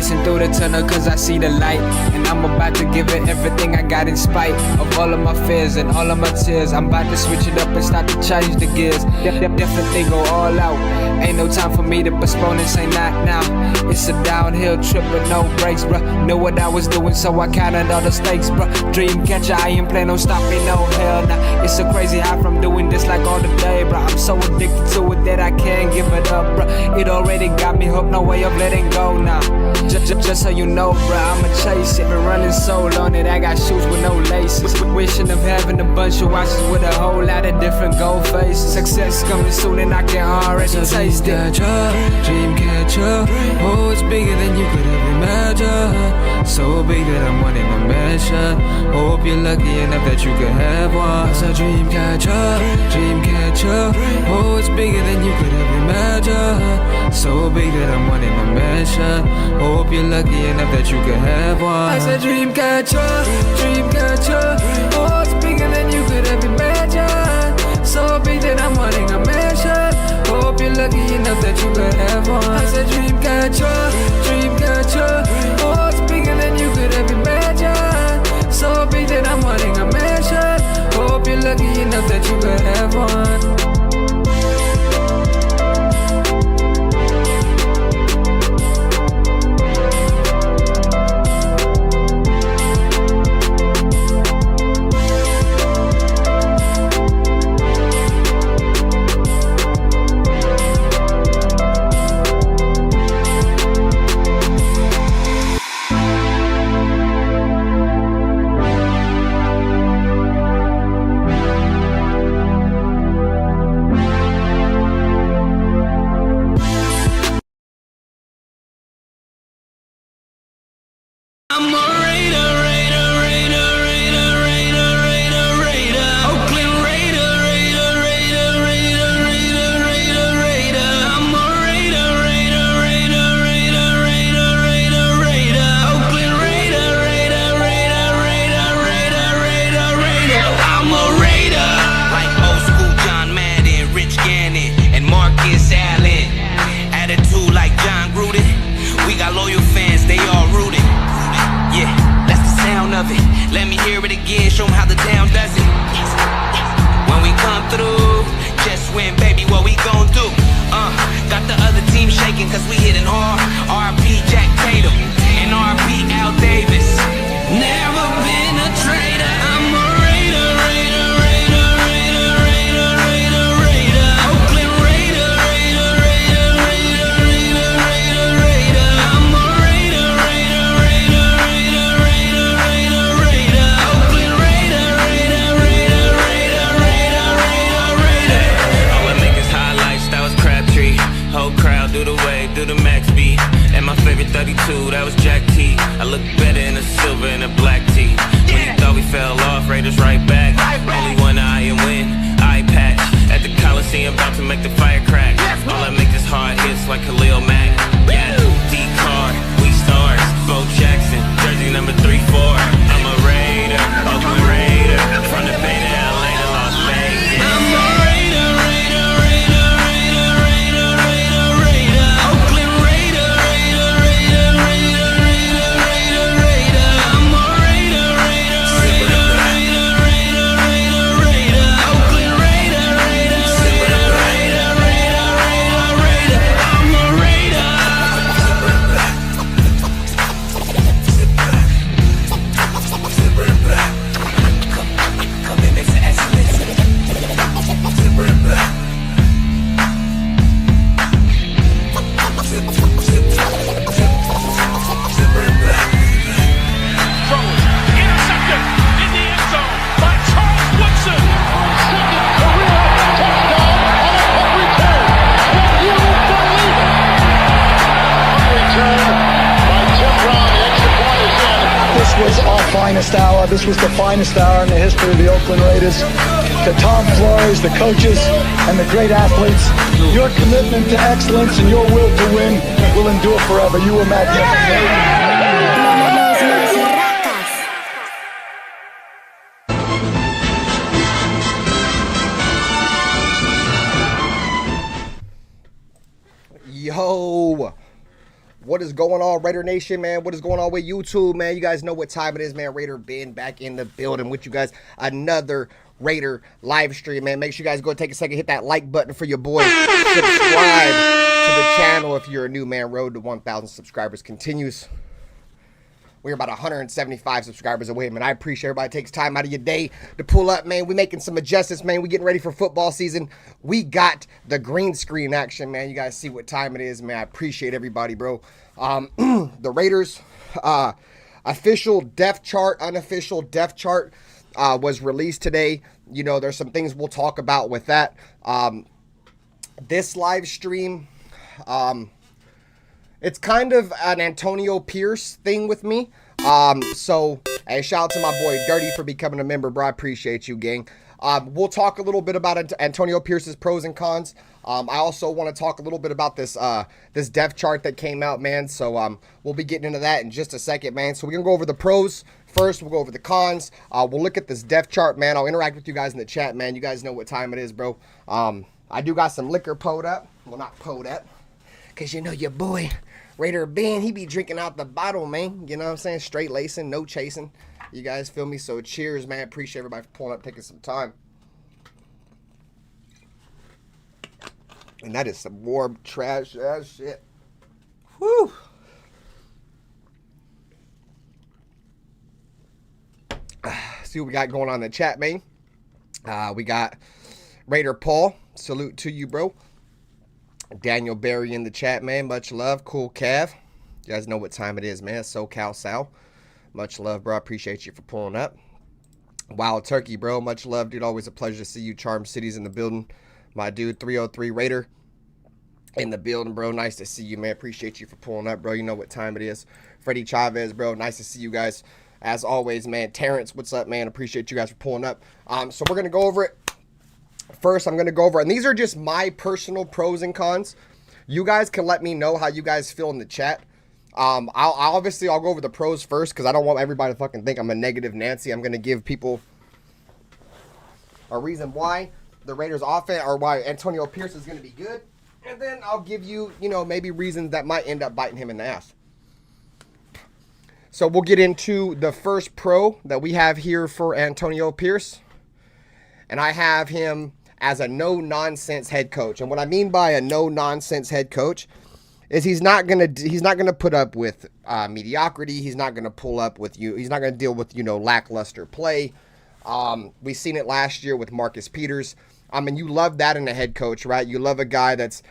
racing through the tunnel cause I see the light, and I'm about to give it everything I got in spite of all of my fears and all of my tears. I'm about to switch it up and start to change the gears. Definitely go all out. Ain't no time for me to postpone this, ain't not now. It's a downhill trip with no brakes, bruh. Know what I was doing, so I counted all the stakes, bruh. Dream catcher, I ain't plan on stopping, no hell nah. It's a crazy high from doing this like all the day, bruh. I'm so addicted to it that I can't give it up, bruh. It already got me hooked, no way of letting go now. Just so you know, bruh, I'ma chase it. Been running so long that I got shoes with no laces. Wishing of having a bunch of watches with a whole lot of different gold faces. Success coming soon and I can already taste it. Dream catcher, oh, it's bigger than you could ever imagine. So big that I'm wanting a measure. Hope you're lucky enough that you could have one. It's a dream catcher, oh, it's bigger than you could ever imagine. So big that I'm wanting a measure. Hope you're lucky enough that you could have one. It's a dream catcher, oh, it's bigger than you could ever imagine. So big that I'm wanting a measure. Hope you're lucky enough that you could have one. I said dream catcher, oh, it's bigger than you could ever imagine. So big that I'm wanting a measure. Hope you're lucky enough that you could have one. I'm a raider, Oakland Raider, I'm a raider, Oakland Raider, I'm a raider, like old school John Madden, Rich Gannon, and Marcus Allen. Attitude like John Gruden. We got loyal fans, they all rooted. Yeah, that's the sound of it. Let me hear it again, show 'em how the town does it. When we come through, just win, baby, what we gon' do? Got the other team shaking cause we hitting hard. R.I.P. Jack Tatum and R.I.P. Al Davis. Never been a traitor. I'm a raider, Oakland Raider, I'm a raider, Oakland Raider, all I make is highlights, that was Crabtree. Whole crowd do the wave, do the max beat. And my favorite 32, that was Jack T. I look better in a silver and a black tee. When you thought we fell off, Raiders right back. Only one eye and win, eye patch. At the Coliseum, about to make the fire crack. All I make is hard hits like Khalil Mack. Yeah, D-Card, we stars. Bo Jackson, jersey number 3-4. I'm a Raider, Oakland Raider. From the Bay to LA to Las Vegas. I'm a Raider, Oakland Raider, I'm a Raider, Oakland Raider, I'm a Raider. Commitment to excellence. Intercepted in the end zone by Charles Woodson. Second career touchdown on a punt return. Can you believe it? Return by Tim Brown. The extra point is in. This was our finest hour. This was the finest hour in the history of the Oakland Raiders. To Tom Flores, the coaches, and the great athletes, your commitment to excellence and your will to win will endure forever. You were magnificent. Yo, What is going on, Raider Nation, man? What is going on with YouTube, man? You guys know what time it is, man. RaiderBen back in the building with you guys. Another Raider live stream, man. Make sure you guys go take a second, hit that like button for your boy. Subscribe to the channel if you're a new man. Road to 1,000 subscribers continues. We're about 175 subscribers away, man. I appreciate everybody takes time out of your day to pull up, man. We making some adjustments, man. We getting ready for football season. We got the green screen action, man. You guys see what time it is, man. I appreciate everybody, bro. The Raiders official depth chart, unofficial depth chart was released today. You know, there's some things we'll talk about with that. This live stream, it's kind of an Antonio Pierce thing with me. So, hey, shout out to my boy Dirty for becoming a member, bro. I appreciate you, gang. We'll talk a little bit about Antonio Pierce's pros and cons. I also want to talk a little bit about this this depth chart that came out, man. So, we'll be getting into that in just a second, man. So, we're going to go over the pros first. We'll go over the cons. We'll look at this depth chart, man. I'll interact with you guys in the chat, man. You guys know what time it is, bro. I do got some liquor pulled up. Well, not pulled up, because you know your boy RaiderBen, he be drinking out the bottle, man. You know what I'm saying? Straight lacing, no chasing. You guys feel me? So cheers, man. Appreciate everybody for pulling up, taking some time. And that is some warm trash ass shit. Whew. See what we got going on in the chat, man. We got Raider Paul. Salute to you, bro. Daniel Berry in the chat, man. Much love. Cool Cav. You guys know what time it is, man. SoCal Sal. Much love, bro. I appreciate you for pulling up. Wild Turkey, bro. Much love, dude. Always a pleasure to see you. Charm City's in the building. My dude, 303 Raider in the building, bro. Nice to see you, man. Appreciate you for pulling up, bro. You know what time it is. Freddie Chavez, bro. Nice to see you guys. As always, man. Terrence, what's up, man? Appreciate you guys for pulling up. So we're going to go over it. First, I'm going to go over, and these are just my personal pros and cons. You guys can let me know how you guys feel in the chat. I'll go over the pros first, because I don't want everybody to fucking think I'm a negative Nancy. I'm going to give people a reason why the Raiders offense, or why Antonio Pierce is going to be good. And then I'll give you, you know, maybe reasons that might end up biting him in the ass. So we'll get into the first pro that we have here for Antonio Pierce. And I have him as a no-nonsense head coach. And what I mean by a no-nonsense head coach is he's not gonna put up with mediocrity. He's not gonna pull up with you. He's not gonna deal with, you know, lackluster play. We've seen it last year with Marcus Peters. I mean, you love that in a head coach, right? You love a guy that's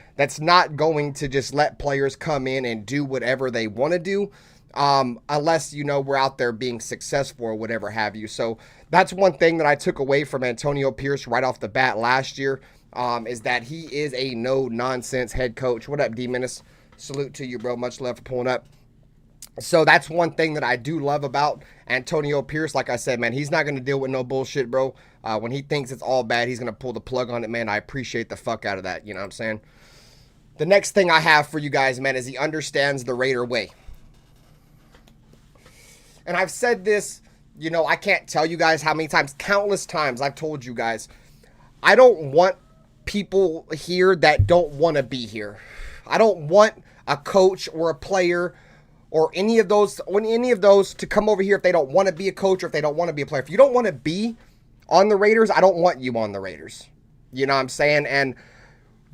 not going to just let players come in and do whatever they want to do, unless, you know, we're out there being successful or whatever have you. So that's one thing that I took away from Antonio Pierce right off the bat last year, is that he is a no-nonsense head coach. What up, D-Menace? Salute to you, bro. Much love for pulling up. So that's one thing that I do love about Antonio Pierce. Like I said, man, he's not going to deal with no bullshit, bro. When he thinks it's all bad, he's going to pull the plug on it, man. I appreciate the fuck out of that, you know what I'm saying? The next thing I have for you guys, man, is he understands the Raider way. And I've said this, you know, I can't tell you guys how many times, countless times I've told you guys, I don't want people here that don't want to be here. I don't want a coach or a player or any of those to come over here if they don't want to be a coach or if they don't want to be a player. If you don't want to be on the Raiders, I don't want you on the Raiders. You know what I'm saying? And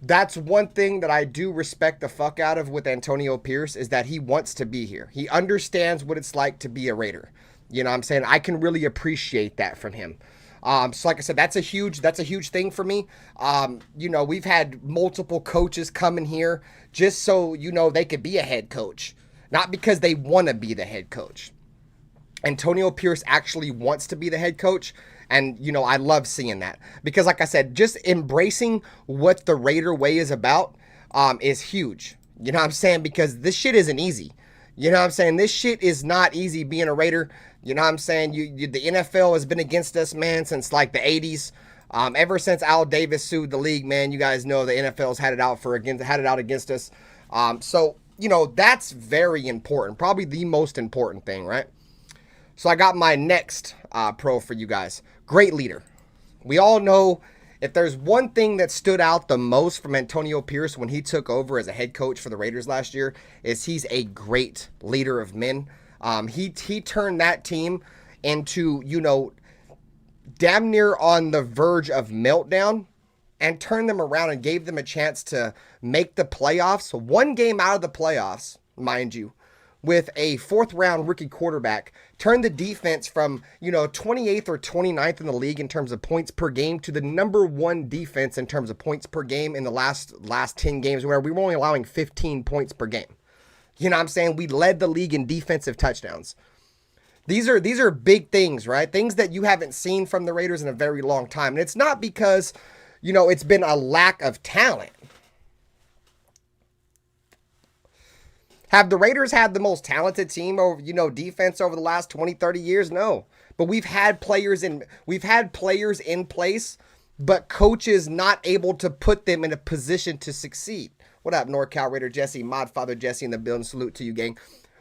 that's one thing that I do respect the fuck out of with Antonio Pierce, is that he wants to be here. He understands what it's like to be a Raider. You know what I'm saying? I can really appreciate that from him. So like I said, that's a huge thing for me. You know, we've had multiple coaches come in here just so, you know, they could be a head coach, not because they want to be the head coach. Antonio Pierce actually wants to be the head coach. And, you know, I love seeing that, because like I said, just embracing what the Raider way is about, is huge. You know what I'm saying? Because this shit isn't easy. You know what I'm saying? This shit is not easy being a Raider. You know what I'm saying? The NFL has been against us, man, since like the 80s. Ever since Al Davis sued the league, man, you guys know the NFL's had it out against us. So, you know, that's very important. Probably the most important thing, right? So I got my next pro for you guys. Great leader. We all know If there's one thing that stood out the most from Antonio Pierce when he took over as a head coach for the Raiders last year, is he's a great leader of men. He turned that team into, damn near on the verge of meltdown, and turned them around and gave them a chance to make the playoffs. One game out of the playoffs, mind you, with a fourth-round rookie quarterback, turned the defense from, 28th or 29th in the league in terms of points per game to the number one defense in terms of points per game in the last 10 games, where we were only allowing 15 points per game. You know what I'm saying? We led the league in defensive touchdowns. These are big things, right? Things that you haven't seen from the Raiders in a very long time. And it's not because, it's been a lack of talent. Have the Raiders had the most talented team over, defense over the last 20, 30 years? No. But we've had players in place, but coaches not able to put them in a position to succeed. What up, NorCal Raider Jesse, Modfather Jesse in the building. Salute to you, gang.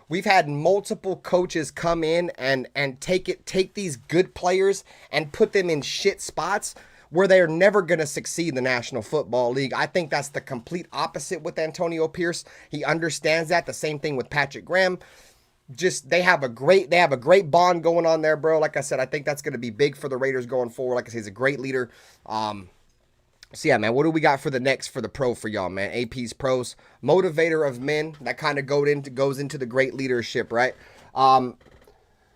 We've had multiple coaches come in and take these good players and put them in shit spots where they're never going to succeed in the National Football League. I think that's the complete opposite with Antonio Pierce. He understands that. The same thing with Patrick Graham. Just they have a great bond going on there, bro. Like I said, I think that's going to be big for the Raiders going forward. Like I said, he's a great leader. So yeah, man, what do we got for the pro for y'all, man? AP's pros, motivator of men. That kind of goes into the great leadership, right?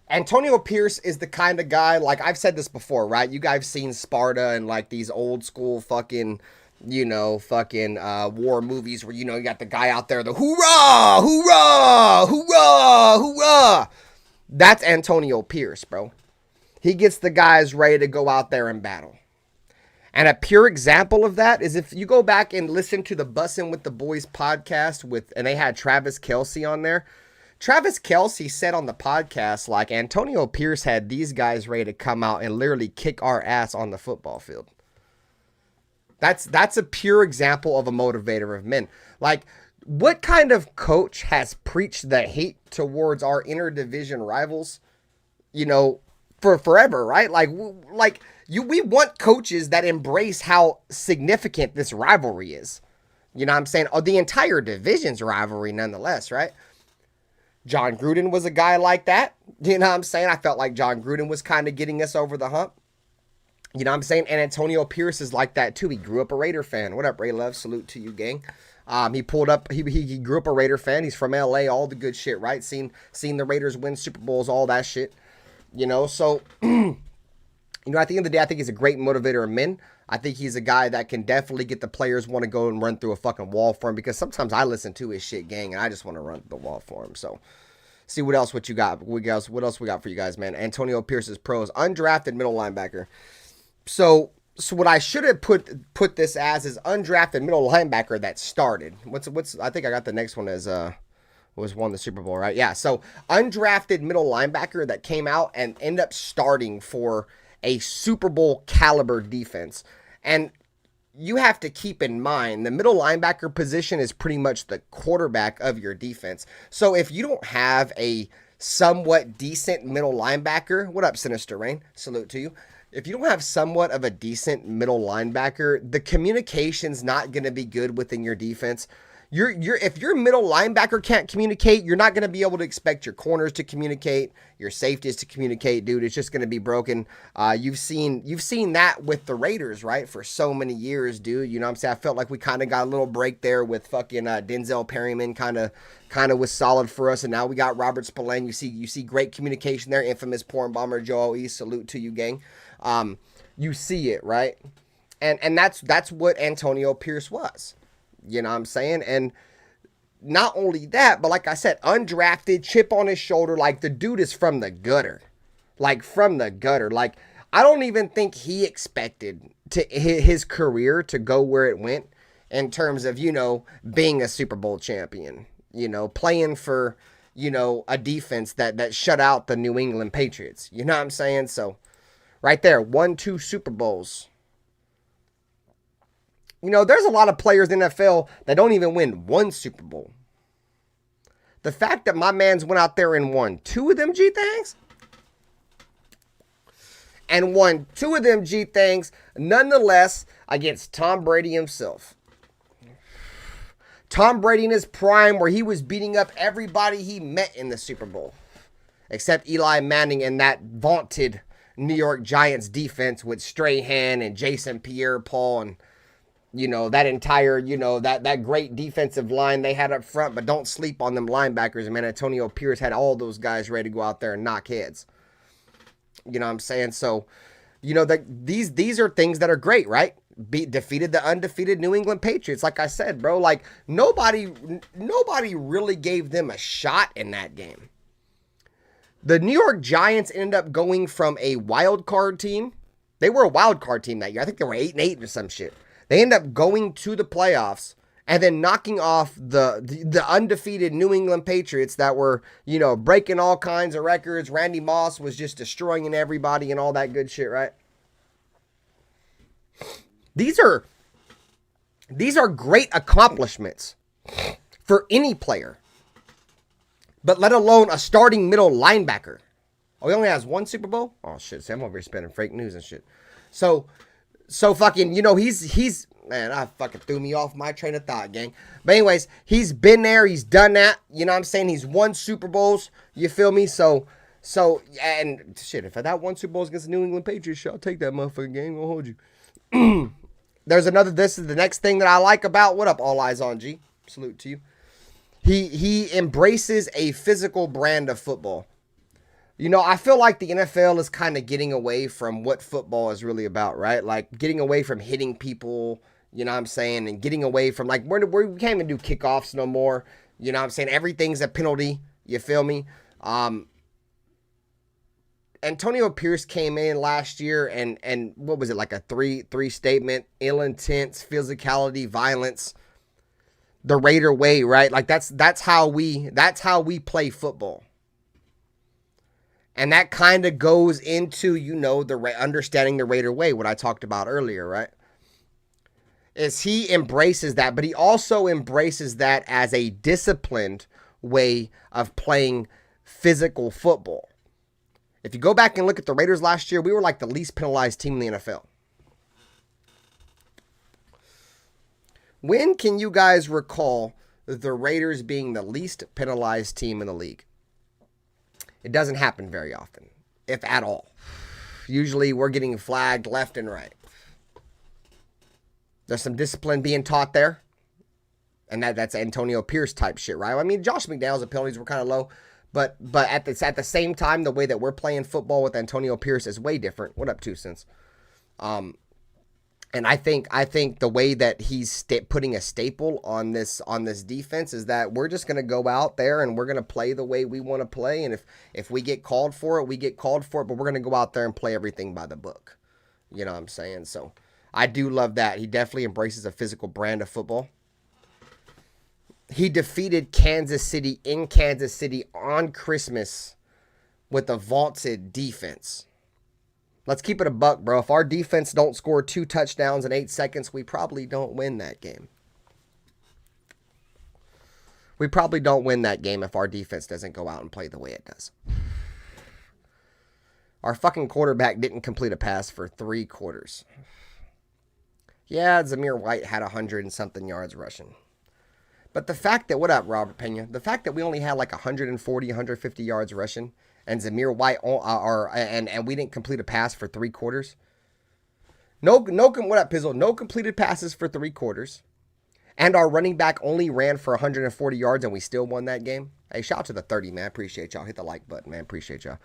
Antonio Pierce is the kind of guy, like I've said this before, right? You guys seen Sparta and like these old school fucking war movies where, you got the guy out there, the hoorah, hoorah, hoorah, hoorah. That's Antonio Pierce, bro. He gets the guys ready to go out there and battle. And a pure example of that is if you go back and listen to the Bussin' with the Boys podcast and they had Travis Kelce on there. Travis Kelce said on the podcast, like, Antonio Pierce had these guys ready to come out and literally kick our ass on the football field. That's a pure example of a motivator of men. Like, what kind of coach has preached the hate towards our interdivision rivals, for forever, right? We want coaches that embrace how significant this rivalry is. You know what I'm saying? Oh, the entire division's rivalry nonetheless, right? John Gruden was a guy like that. You know what I'm saying? I felt like John Gruden was kind of getting us over the hump. You know what I'm saying? And Antonio Pierce is like that too. He grew up a Raider fan. What up, Ray Love? Salute to you, gang. He grew up a Raider fan. He's from LA, all the good shit, right? Seen the Raiders win Super Bowls, all that shit. So, at the end of the day, I think he's a great motivator of men. I think he's a guy that can definitely get the players want to go and run through a fucking wall for him, because sometimes I listen to his shit, gang, and I just want to run the wall for him. So, see what else you got. What else we got for you guys, man? Antonio Pierce's pros, undrafted middle linebacker. So what I should have put this as is undrafted middle linebacker that started. What's I think I got the next one as won the Super Bowl, right? Yeah. So undrafted middle linebacker that came out and ended up starting for a Super Bowl caliber defense. And you have to keep in mind the middle linebacker position is pretty much the quarterback of your defense. So if you don't have a somewhat decent middle linebacker, what up, Sinister Rain? Salute to you. If you don't have somewhat of a decent middle linebacker, the communication's not going to be good within your defense. If your middle linebacker can't communicate, you're not going to be able to expect your corners to communicate, your safeties to communicate, dude. It's just going to be broken. You've seen that with the Raiders, right? For so many years, dude. You know what I'm saying? I felt like we kind of got a little break there with fucking Denzel Perryman kind of was solid for us, and now we got Robert Spillane. You see great communication there. Infamous porn bomber Joe E. Salute to you, gang. You see it, right? And that's what Antonio Pierce was. You know what I'm saying? And not only that, but like I said, undrafted, chip on his shoulder. Like, the dude is from the gutter. Like, from the gutter. Like, I don't even think he expected his career to go where it went in terms of, being a Super Bowl champion. Playing for, a defense that shut out the New England Patriots. You know what I'm saying? So, right there, 1-2 Super Bowls. There's a lot of players in the NFL that don't even win one Super Bowl. The fact that my man's went out there and won 2 of them G-things, and won 2 of them G things, nonetheless, against Tom Brady himself. Tom Brady in his prime, where he was beating up everybody he met in the Super Bowl, except Eli Manning and that vaunted New York Giants defense with Strahan and Jason Pierre-Paul and, you know, that entire, you know, that great defensive line they had up front. But don't sleep on them linebackers. Man, Antonio Pierce had all those guys ready to go out there and knock heads. You know what I'm saying? So, you know, these are things that are great, right? Defeated the undefeated New England Patriots. Like I said, bro, like nobody really gave them a shot in that game. The New York Giants ended up going from a wild card team. They were a wild card team that year. I think they were 8-8 or some shit. They ended up going to the playoffs and then knocking off the undefeated New England Patriots that were, you know, breaking all kinds of records. Randy Moss was just destroying everybody and all that good shit, right? These are great accomplishments for any player, but let alone a starting middle linebacker. Oh, he only has 1 Super Bowl? Oh, shit. See, I'm over here spinning fake news and shit. So fucking, you know, he's, man, I fucking threw me off my train of thought, gang. But anyways, he's been there. He's done that. You know what I'm saying? He's won Super Bowls. You feel me? So, and shit, if that 1 Super Bowl against the New England Patriots, shit, I'll take that motherfucking game. I'll hold you. This is the next thing that I like about, what up, All Eyes on G? Salute to you. He embraces a physical brand of football. You know, I feel like the NFL is kind of getting away from what football is really about, right? Like getting away from hitting people, you know what I'm saying? And getting away from, like, we can't even do kickoffs no more. You know what I'm saying? Everything's a penalty. You feel me? Antonio Pierce came in last year and what was it, like a three statement: ill intent, physicality, violence, the Raider way, right? Like that's how we play football. And that kind of goes into, you know, understanding the Raider way, what I talked about earlier, right? Is he embraces that, but he also embraces that as a disciplined way of playing physical football. If you go back and look at the Raiders last year, we were like the least penalized team in the NFL. When can you guys recall the Raiders being the least penalized team in the league? It doesn't happen very often, if at all. Usually we're getting flagged left and right. There's some discipline being taught there. And that's Antonio Pierce type shit, right? I mean, Josh McDaniels, the penalties were kind of low. But at the same time, the way that we're playing football with Antonio Pierce is way different. What up, 2 cents? And I think the way that he's putting a staple on this defense is that we're just gonna go out there and we're gonna play the way we want to play. And if we get called for it, we get called for it. But we're gonna go out there and play everything by the book. You know what I'm saying? So I do love that. He definitely embraces a physical brand of football. He defeated Kansas City in Kansas City on Christmas with a vaunted defense. Let's keep it a buck, bro. If our defense don't score 2 touchdowns in 8 seconds, we probably don't win that game. We probably don't win that game if our defense doesn't go out and play the way it does. Our fucking quarterback didn't complete a pass for 3 quarters. Yeah, Zamir White had 100 and something yards rushing. But the fact that, what up, Robert Pena? The fact that we only had like 140, 150 yards rushing, and Zamir White, and we didn't complete a pass for 3 quarters. What up, Pizzle? No completed passes for 3 quarters. And our running back only ran for 140 yards, and we still won that game. Hey, shout out to the 30, man. Appreciate y'all. Hit the like button, man. Appreciate y'all.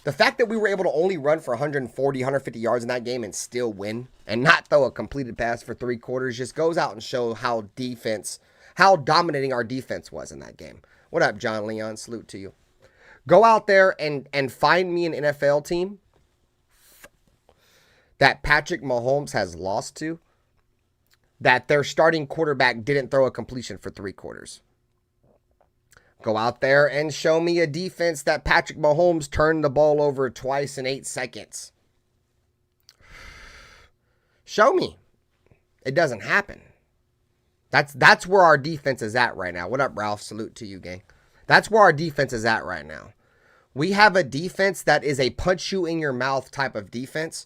The fact that we were able to only run for 140, 150 yards in that game and still win, and not throw a completed pass for 3 quarters, just goes out and shows how dominating our defense was in that game. What up, John Leon? Salute to you. Go out there and find me an NFL team that Patrick Mahomes has lost to, that their starting quarterback didn't throw a completion for 3 quarters. Go out there and show me a defense that Patrick Mahomes turned the ball over twice in 8 seconds. Show me. It doesn't happen. That's where our defense is at right now. What up, Ralph? Salute to you, gang. That's where our defense is at right now. We have a defense that is a punch you in your mouth type of defense.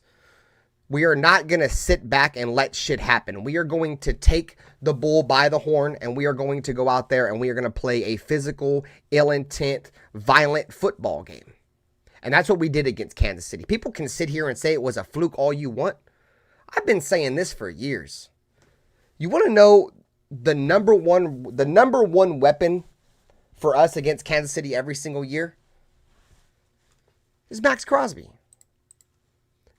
We are not going to sit back and let shit happen. We are going to take the bull by the horn, and we are going to go out there and we are going to play a physical, ill-intent, violent football game. And that's what we did against Kansas City. People can sit here and say it was a fluke all you want. I've been saying this for years. You want to know the number one weapon for us against Kansas City every single year? Is Max Crosby.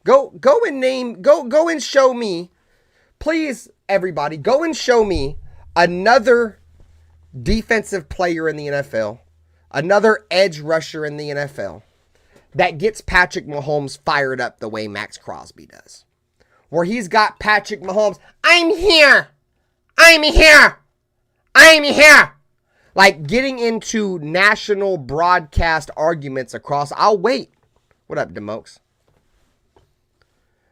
Go and show me, please, everybody, go and show me another defensive player in the NFL, another edge rusher in the NFL that gets Patrick Mahomes fired up the way Max Crosby does. Where he's got Patrick Mahomes, I'm here, I'm here, I'm here. Like getting into national broadcast arguments across, I'll wait. What up, Demokes?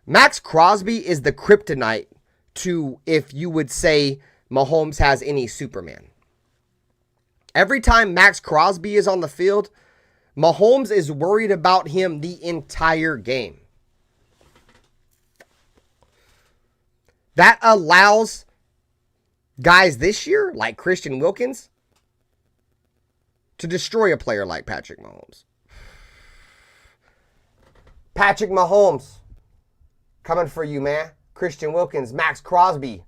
Max Crosby is the kryptonite to, if you would say, Mahomes has any Superman. Every time Max Crosby is on the field, Mahomes is worried about him the entire game. That allows guys this year, like Christian Wilkins, to destroy a player like Patrick Mahomes. Patrick Mahomes. Coming for you, man. Christian Wilkins, Max Crosby,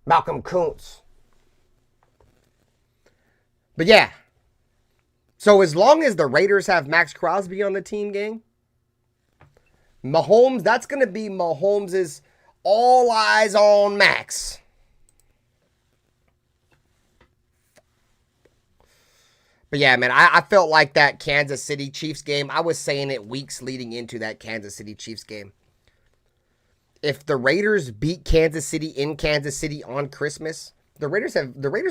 Malcolm Kuntz. But yeah. So as long as the Raiders have Max Crosby on the team, gang, Mahomes, that's going to be Mahomes' all eyes on Max. But yeah, man, I felt like that Kansas City Chiefs game, I was saying it weeks leading into that Kansas City Chiefs game. If the Raiders beat Kansas City in Kansas City on Christmas, the Raiders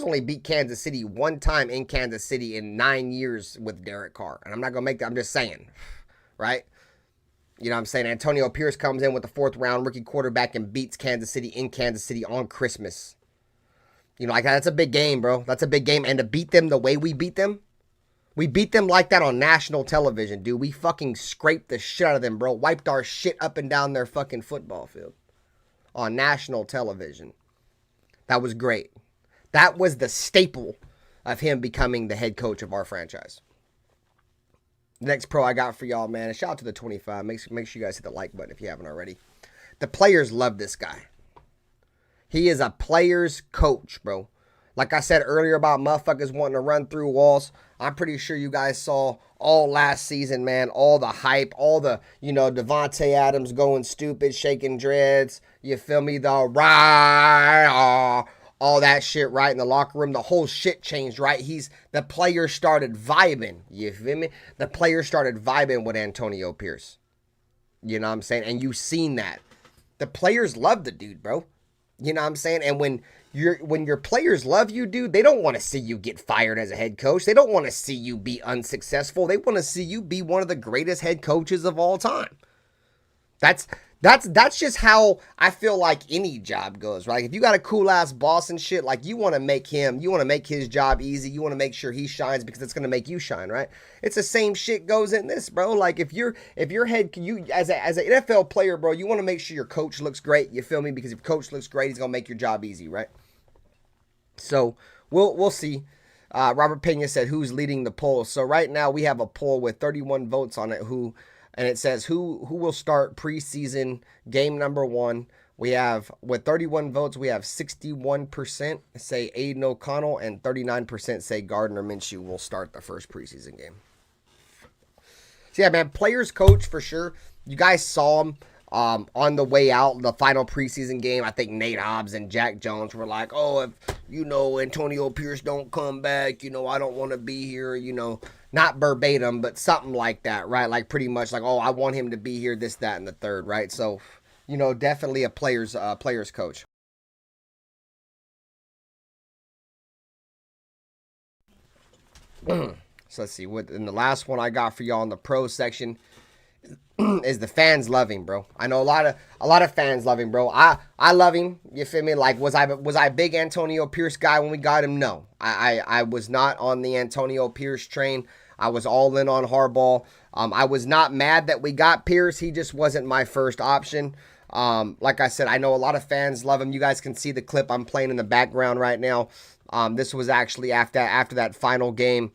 only beat Kansas City one time in Kansas City in 9 years with Derek Carr. And I'm not going to make that, I'm just saying, right? You know what I'm saying? Antonio Pierce comes in with the 4th round rookie quarterback and beats Kansas City in Kansas City on Christmas. You know, like that's a big game, bro. That's a big game. And to beat them the way we beat them, we beat them like that on national television, dude. We fucking scraped the shit out of them, bro. Wiped our shit up and down their fucking football field on national television. That was great. That was the staple of him becoming the head coach of our franchise. The next pro I got for y'all, man. A shout out to the 25. Make sure you guys hit the like button if you haven't already. The players love this guy. He is a player's coach, bro. Like I said earlier about motherfuckers wanting to run through walls, I'm pretty sure you guys saw all last season, man. All the hype, all the, Devontae Adams going stupid, shaking dreads. You feel me? The right, all that shit, right, in the locker room. The whole shit changed, right? The players started vibing. You feel me? The players started vibing with Antonio Pierce. You know what I'm saying? And you've seen that. The players love the dude, bro. You know what I'm saying? And when your players love you, dude, they don't want to see you get fired as a head coach. They don't want to see you be unsuccessful. They want to see you be one of the greatest head coaches of all time. That's just how I feel like any job goes, right? If you got a cool ass boss and shit, like you want to make his job easy. You want to make sure he shines because it's going to make you shine, right? It's the same shit goes in this, bro. Like if your head, you as an NFL player, bro, you want to make sure your coach looks great. You feel me? Because if your coach looks great, he's going to make your job easy, right? So we'll see. Robert Pena said, who's leading the poll? So right now we have a poll with 31 votes on it. And it says who will start preseason game number 1. We have, with 31 votes, we have 61% say Aiden O'Connell and 39% say Gardner Minshew will start the first preseason game. So yeah, man, players coach for sure. You guys saw him on the way out, the final preseason game. I think Nate Hobbs and Jack Jones were like, oh, if, Antonio Pierce don't come back, I don't want to be here, not verbatim, but something like that, right? Like pretty much like, oh, I want him to be here, this, that, and the third, right? So, definitely a player's coach. So let's see, and the last one I got for y'all in the pro section is the fans love him, bro. I know a lot of fans love him, bro. I love him. You feel me? Like, was I a big Antonio Pierce guy when we got him? No. I was not on the Antonio Pierce train. I was all in on Harbaugh. I was not mad that we got Pierce. He just wasn't my first option. Like I said, I know a lot of fans love him. You guys can see the clip I'm playing in the background right now. This was actually after that final game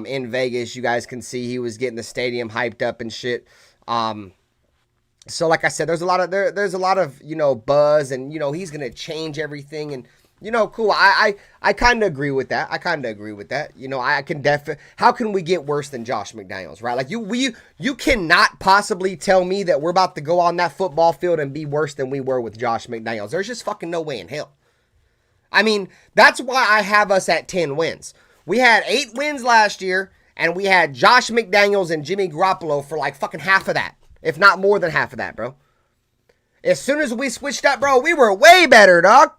in Vegas. You guys can see he was getting the stadium hyped up and shit. So like I said, there's a lot of buzz, and he's gonna change everything, and cool. I kind of agree with that. I can definitely. How can we get worse than Josh McDaniels, right? Like you cannot possibly tell me that we're about to go on that football field and be worse than we were with Josh McDaniels. There's just fucking no way in hell. I mean, that's why I have us at 10 wins. We had 8 wins last year, and we had Josh McDaniels and Jimmy Garoppolo for like fucking half of that, if not more than half of that, bro. As soon as we switched up, bro, we were way better, dog.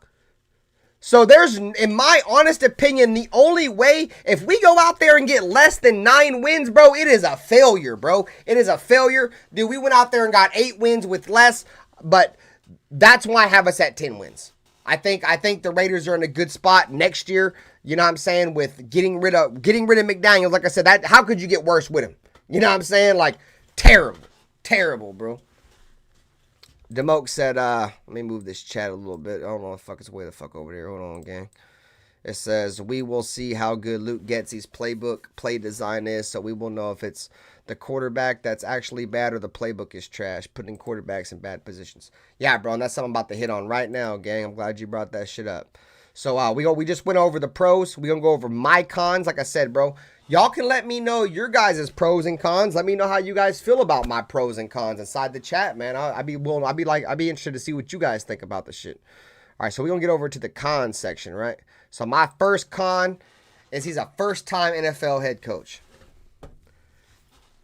So there's, in my honest opinion, the only way, if we go out there and get less than 9 wins, bro, it is a failure, bro. It is a failure. Dude, we went out there and got 8 wins with less, but that's why I have us at 10 wins. I think the Raiders are in a good spot next year, you know what I'm saying, with getting rid of McDaniels. Like I said, that how could you get worse with him? You know what I'm saying? Like, terrible, bro. Demoke said, let me move this chat a little bit. I don't know if it's way the fuck over there. Hold on, gang. It says, we will see how good Luke Getsy's play design is, so we will know if it's the quarterback that's actually bad or the playbook is trash, putting quarterbacks in bad positions. Yeah, bro, and that's something I'm about to hit on right now, gang. I'm glad you brought that shit up. So we just went over the pros. We're going to go over my cons. Like I said, bro, y'all can let me know your guys' pros and cons. Let me know how you guys feel about my pros and cons inside the chat, man. I'd be interested to see what you guys think about the shit. All right, so we're going to get over to the cons section, right? So my first con is he's a first-time NFL head coach.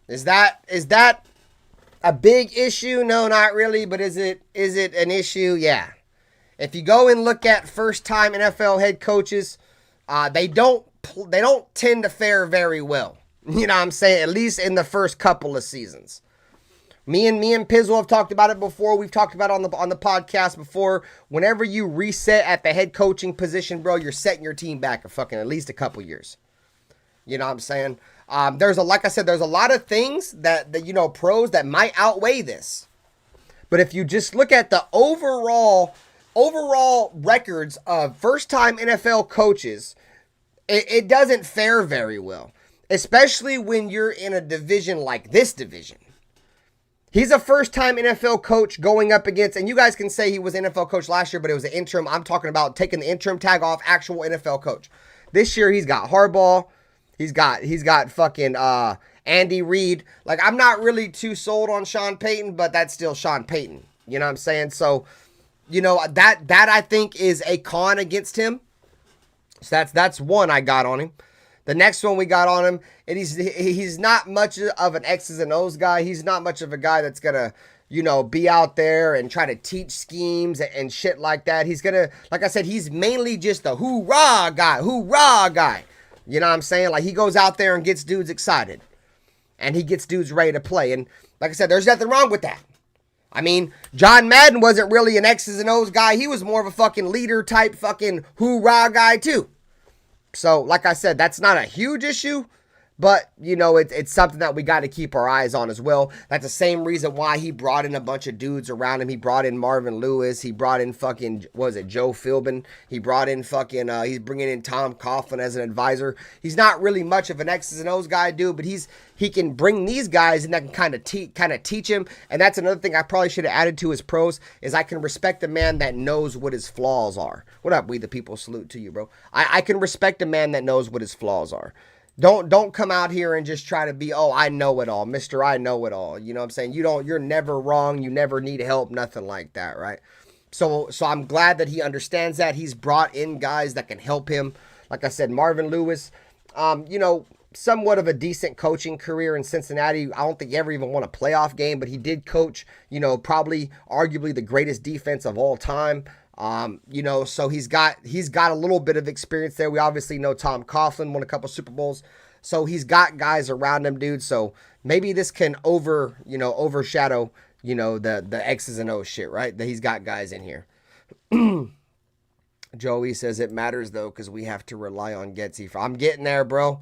Is that a big issue? No, not really, but is it an issue? Yeah. If you go and look at first-time NFL head coaches, they don't tend to fare very well. You know what I'm saying? At least in the first couple of seasons. Me and Pizzle have talked about it before. We've talked about it on the podcast before. Whenever you reset at the head coaching position, bro, you're setting your team back at least a couple years. You know what I'm saying? Like I said, there's a lot of things that pros that might outweigh this. But if you just look at the overall records of first-time NFL coaches, it doesn't fare very well, especially when you're in a division like this division. He's a first-time NFL coach going up against, and you guys can say he was an NFL coach last year, but it was an interim. I'm talking about taking the interim tag off, actual NFL coach. This year, he's got Harbaugh. He's got fucking Andy Reid. Like, I'm not really too sold on Sean Payton, but that's still Sean Payton. You know what I'm saying? So, that I think is a con against him. So that's one I got on him. The next one we got on him, and he's not much of an X's and O's guy. He's not much of a guy that's gonna, be out there and try to teach schemes and shit like that. He's gonna, like I said, he's mainly just a hoorah guy. You know what I'm saying? Like, he goes out there and gets dudes excited, and he gets dudes ready to play. And like I said, there's nothing wrong with that. I mean, John Madden wasn't really an X's and O's guy. He was more of a fucking leader type fucking hoorah guy too. So, like I said, that's not a huge issue, but, it's something that we got to keep our eyes on as well. That's the same reason why he brought in a bunch of dudes around him. He brought in Marvin Lewis. He brought in fucking, Joe Philbin. He brought in fucking, he's bringing in Tom Coughlin as an advisor. He's not really much of an X's and O's guy, dude, but he can bring these guys and that can kind of teach him. And that's another thing I probably should have added to his pros is I can respect a man that knows what his flaws are. What up, We the People? Salute to you, bro. I can respect a man that knows what his flaws are. Don't come out here and just try to be, I know it all, Mr. I know it all. You know what I'm saying? You're never wrong. You never need help, nothing like that, right? So I'm glad that he understands that. He's brought in guys that can help him. Like I said, Marvin Lewis, somewhat of a decent coaching career in Cincinnati. I don't think he ever even won a playoff game, but he did coach, probably arguably the greatest defense of all time. So he's got a little bit of experience there. We obviously know Tom Coughlin won a couple Super Bowls. So he's got guys around him, dude. So maybe this can overshadow, the X's and O's shit, right? That he's got guys in here. Joey says it matters though, because we have to rely on Getsy. I'm getting there, bro.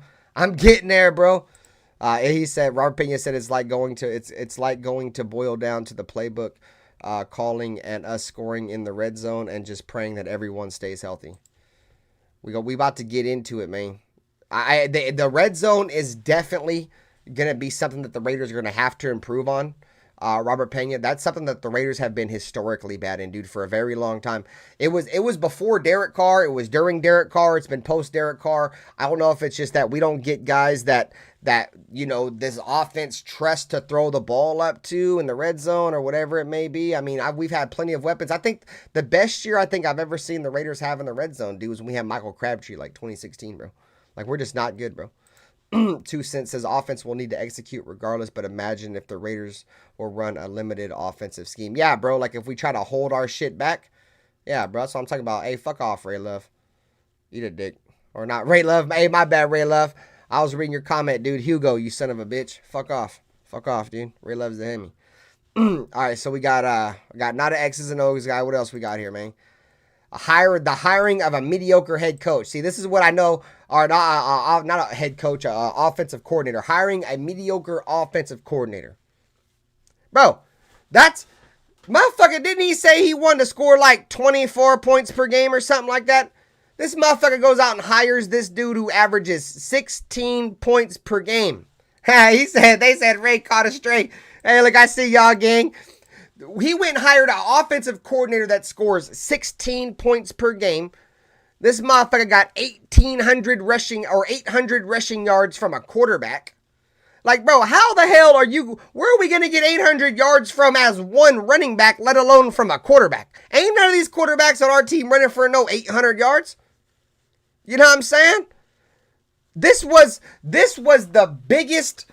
He said, Robert Pena said it's like going to boil down to the playbook, calling and us scoring in the red zone and just praying that everyone stays healthy. We about to get into it, man. The red zone is definitely gonna be something that the Raiders are gonna have to improve on. Robert Pena, that's something that the Raiders have been historically bad in, dude, for a very long time. It was before Derek Carr. It was during Derek Carr. It's been post Derek Carr. I don't know if it's just that we don't get guys that this offense trusts to throw the ball up to in the red zone or whatever it may be. I mean, we've had plenty of weapons. I think the best year I think I've ever seen the Raiders have in the red zone, dude, was when we had Michael Crabtree, like 2016, bro. Like, we're just not good, bro. 2 cents says offense will need to execute regardless, but imagine if the Raiders will run a limited offensive scheme. Yeah, bro, like if we try to hold our shit back. Yeah, bro, that's what I'm talking about. Hey, fuck off, Ray Love. Eat a dick. Or not, Ray Love. Hey, my bad, Ray Love. I was reading your comment, dude. Hugo, you son of a bitch. Fuck off. Fuck off, dude. Ray Love's the Hemi. All right, so we got not an X's and O's guy. What else we got here, man? The hiring of a mediocre head coach. See, this is what I know, or not a head coach, offensive coordinator. Hiring a mediocre offensive coordinator. Bro, that's, motherfucker, didn't he say he wanted to score like 24 points per game or something like that? This motherfucker goes out and hires this dude who averages 16 points per game. They said Ray caught a stray. Hey, look, I see y'all, gang. He went and hired an offensive coordinator that scores 16 points per game. This motherfucker got 800 rushing yards from a quarterback. Like, bro, how the hell where are we going to get 800 yards from as one running back, let alone from a quarterback? Ain't none of these quarterbacks on our team running for no 800 yards. You know what I'm saying? This was the biggest,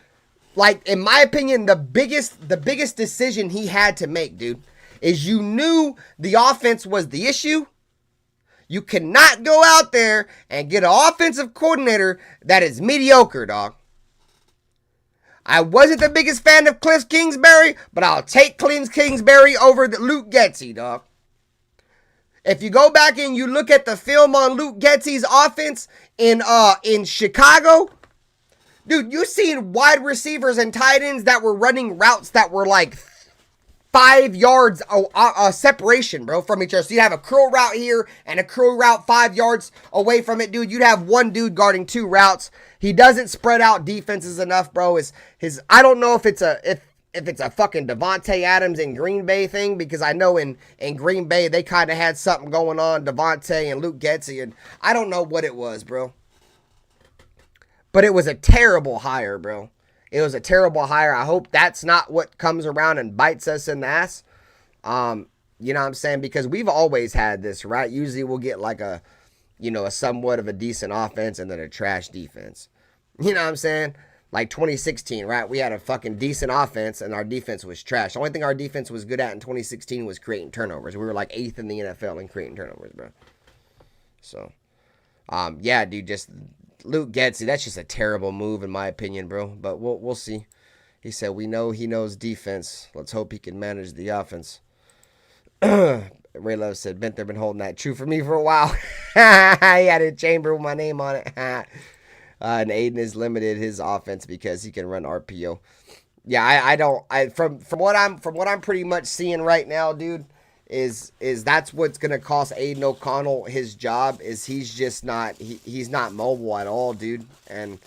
like, in my opinion, the biggest decision he had to make, dude, is you knew the offense was the issue. You cannot go out there and get an offensive coordinator that is mediocre, dog. I wasn't the biggest fan of Cliff Kingsbury, but I'll take Cliff Kingsbury over Luke Getsy, dog. If you go back and you look at the film on Luke Getsy's offense in Chicago, dude, you seen wide receivers and tight ends that were running routes that were like 5 yards separation, bro, from each other. So you have a curl route here and a curl route 5 yards away from it, dude. You'd have one dude guarding 2 routes. He doesn't spread out defenses enough, bro. I don't know if it's a fucking Devontae Adams in Green Bay thing, because I know in Green Bay they kind of had something going on, Devontae and Luke Getsy, and I don't know what it was, bro. But it was a terrible hire, bro. It was a terrible hire. I hope that's not what comes around and bites us in the ass. You know what I'm saying? Because we've always had this, right? Usually we'll get like a somewhat of a decent offense and then a trash defense. You know what I'm saying? Like 2016, right? We had a fucking decent offense and our defense was trash. The only thing our defense was good at in 2016 was creating turnovers. We were like 8th in the NFL in creating turnovers, bro. So, yeah, dude, just Luke Getsy, that's just a terrible move in my opinion, bro. But we'll see. He said, we know he knows defense. Let's hope he can manage the offense. Ray Love said, Bent, they've been holding that true for me for a while. He had a chamber with my name on it. And Aiden has limited his offense because he can run RPO. Yeah, from what I'm pretty much seeing right now, dude, is that's what's gonna cost Aiden O'Connell his job. Is he's not mobile at all, dude. And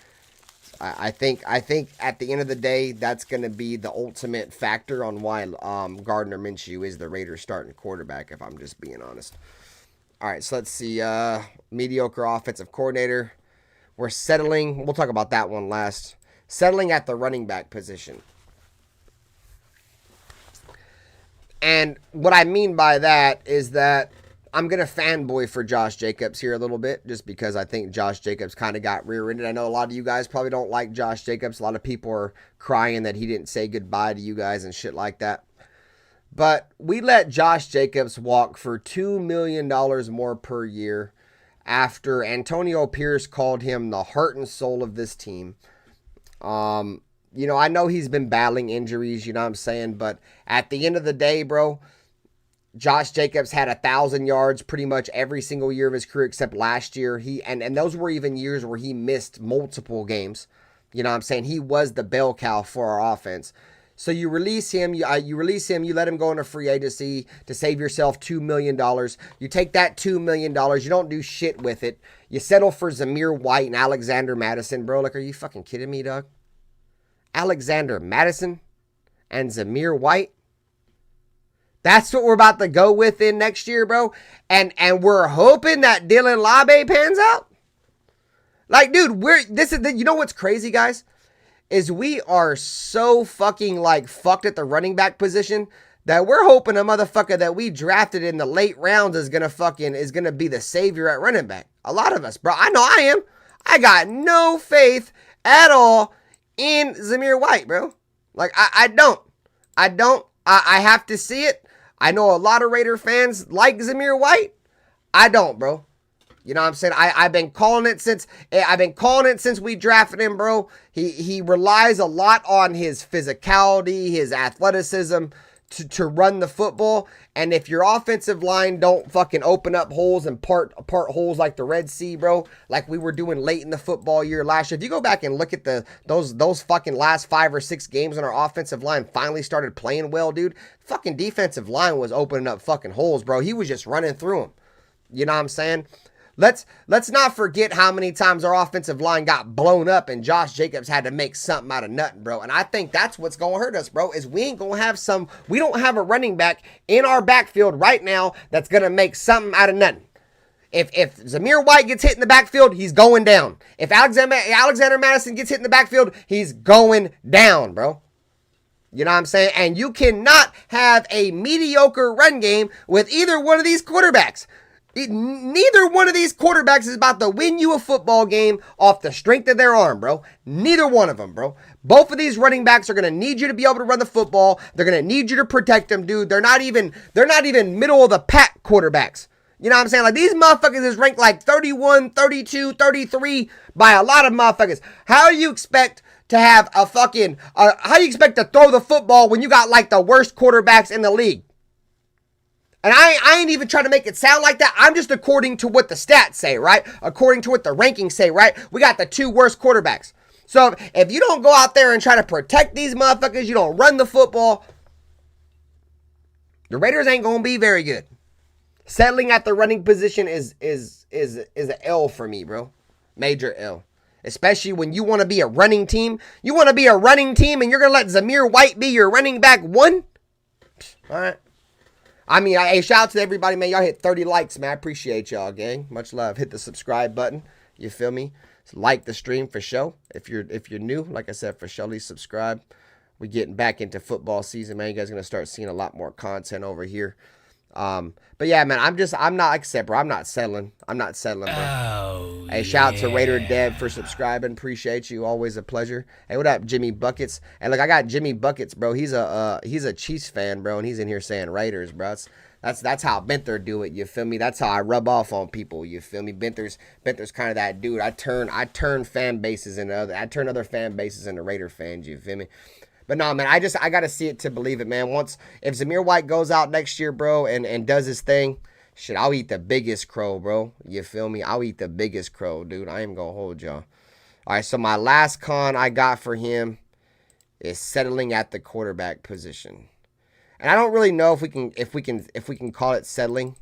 I think at the end of the day, that's gonna be the ultimate factor on why Gardner Minshew is the Raiders starting quarterback, if I'm just being honest. All right, so let's see. Mediocre offensive coordinator. We're settling. We'll talk about that one last. Settling at the running back position. And what I mean by that is that I'm going to fanboy for Josh Jacobs here a little bit, just because I think Josh Jacobs kind of got rear-ended. I know a lot of you guys probably don't like Josh Jacobs. A lot of people are crying that he didn't say goodbye to you guys and shit like that. But we let Josh Jacobs walk for $2 million more per year after Antonio Pierce called him the heart and soul of this team. I know he's been battling injuries, you know what I'm saying? But at the end of the day, bro, Josh Jacobs had 1,000 yards pretty much every single year of his career except last year. And those were even years where he missed multiple games. You know what I'm saying? He was the bell cow for our offense. So you release him, you let him go into free agency to save yourself $2 million. You take that $2 million, you don't do shit with it. You settle for Zamir White and Alexander Madison, bro. Like, are you fucking kidding me, dog? Alexander Madison and Zamir White? That's what we're about to go with in next year, bro. And we're hoping that Dylan Labe pans out. Like, dude, you know what's crazy, guys? Is we are so fucking like fucked at the running back position that we're hoping a motherfucker that we drafted in the late rounds is gonna be the savior at running back. A lot of us, bro. I know I am. I got no faith at all in Zamir White, bro. Like, I don't. I have to see it. I know a lot of Raider fans like Zamir White. I don't, bro. You know what I'm saying? I've been calling it since we drafted him, bro. He relies a lot on his physicality, his athleticism to run the football. And if your offensive line don't fucking open up holes and part holes like the Red Sea, bro, like we were doing late in the football year last year. If you go back and look at those fucking last 5 or 6 games when our offensive line finally started playing well, dude, fucking defensive line was opening up fucking holes, bro. He was just running through them. You know what I'm saying? Let's not forget how many times our offensive line got blown up and Josh Jacobs had to make something out of nothing, bro. And I think that's what's going to hurt us, bro, is we don't have a running back in our backfield right now that's going to make something out of nothing. If Zamir White gets hit in the backfield, he's going down. If Alexander Madison gets hit in the backfield, he's going down, bro. You know what I'm saying? And you cannot have a mediocre run game with either one of these quarterbacks. Neither one of these quarterbacks is about to win you a football game off the strength of their arm, bro. Neither one of them, bro. Both of these running backs are going to need you to be able to run the football. They're going to need you to protect them, dude. They're not even middle of the pack quarterbacks. You know what I'm saying? Like, these motherfuckers is ranked like 31, 32, 33 by a lot of motherfuckers. How do you expect to have how do you expect to throw the football when you got like the worst quarterbacks in the league? And I ain't even trying to make it sound like that. I'm just according to what the stats say, right? According to what the rankings say, right? We got the 2 worst quarterbacks. So if you don't go out there and try to protect these motherfuckers, you don't run the football, the Raiders ain't going to be very good. Settling at the running position is an L for me, bro. Major L. Especially when you want to be a running team. You want to be a running team and you're going to let Zamir White be your running back 1? All right. I mean, hey, shout out to everybody, man. Y'all hit 30 likes, man. I appreciate y'all, gang. Much love. Hit the subscribe button. You feel me? Like the stream for sure. If you're new, like I said, for sure, please subscribe. We're getting back into football season, man. You guys are gonna start seeing a lot more content over here. But yeah, man, I'm not settling. I'm not settling, bro. Oh, hey, shout out to RaiderBen for subscribing. Appreciate you. Always a pleasure. Hey, what up, Jimmy Buckets? Hey, look, I got Jimmy Buckets, bro. He's a Chiefs fan, bro, and he's in here saying Raiders, bro. That's how Benther do it. You feel me? That's how I rub off on people. You feel me? Benther's kind of that dude. I turn other fan bases into Raider fans. You feel me? But no, man, I got to see it to believe it, man. If Zamir White goes out next year, bro, and does his thing, shit, I'll eat the biggest crow, bro. You feel me? I'll eat the biggest crow, dude. I ain't going to hold y'all. All right, so my last con I got for him is settling at the quarterback position. And I don't really know if we can call it settling.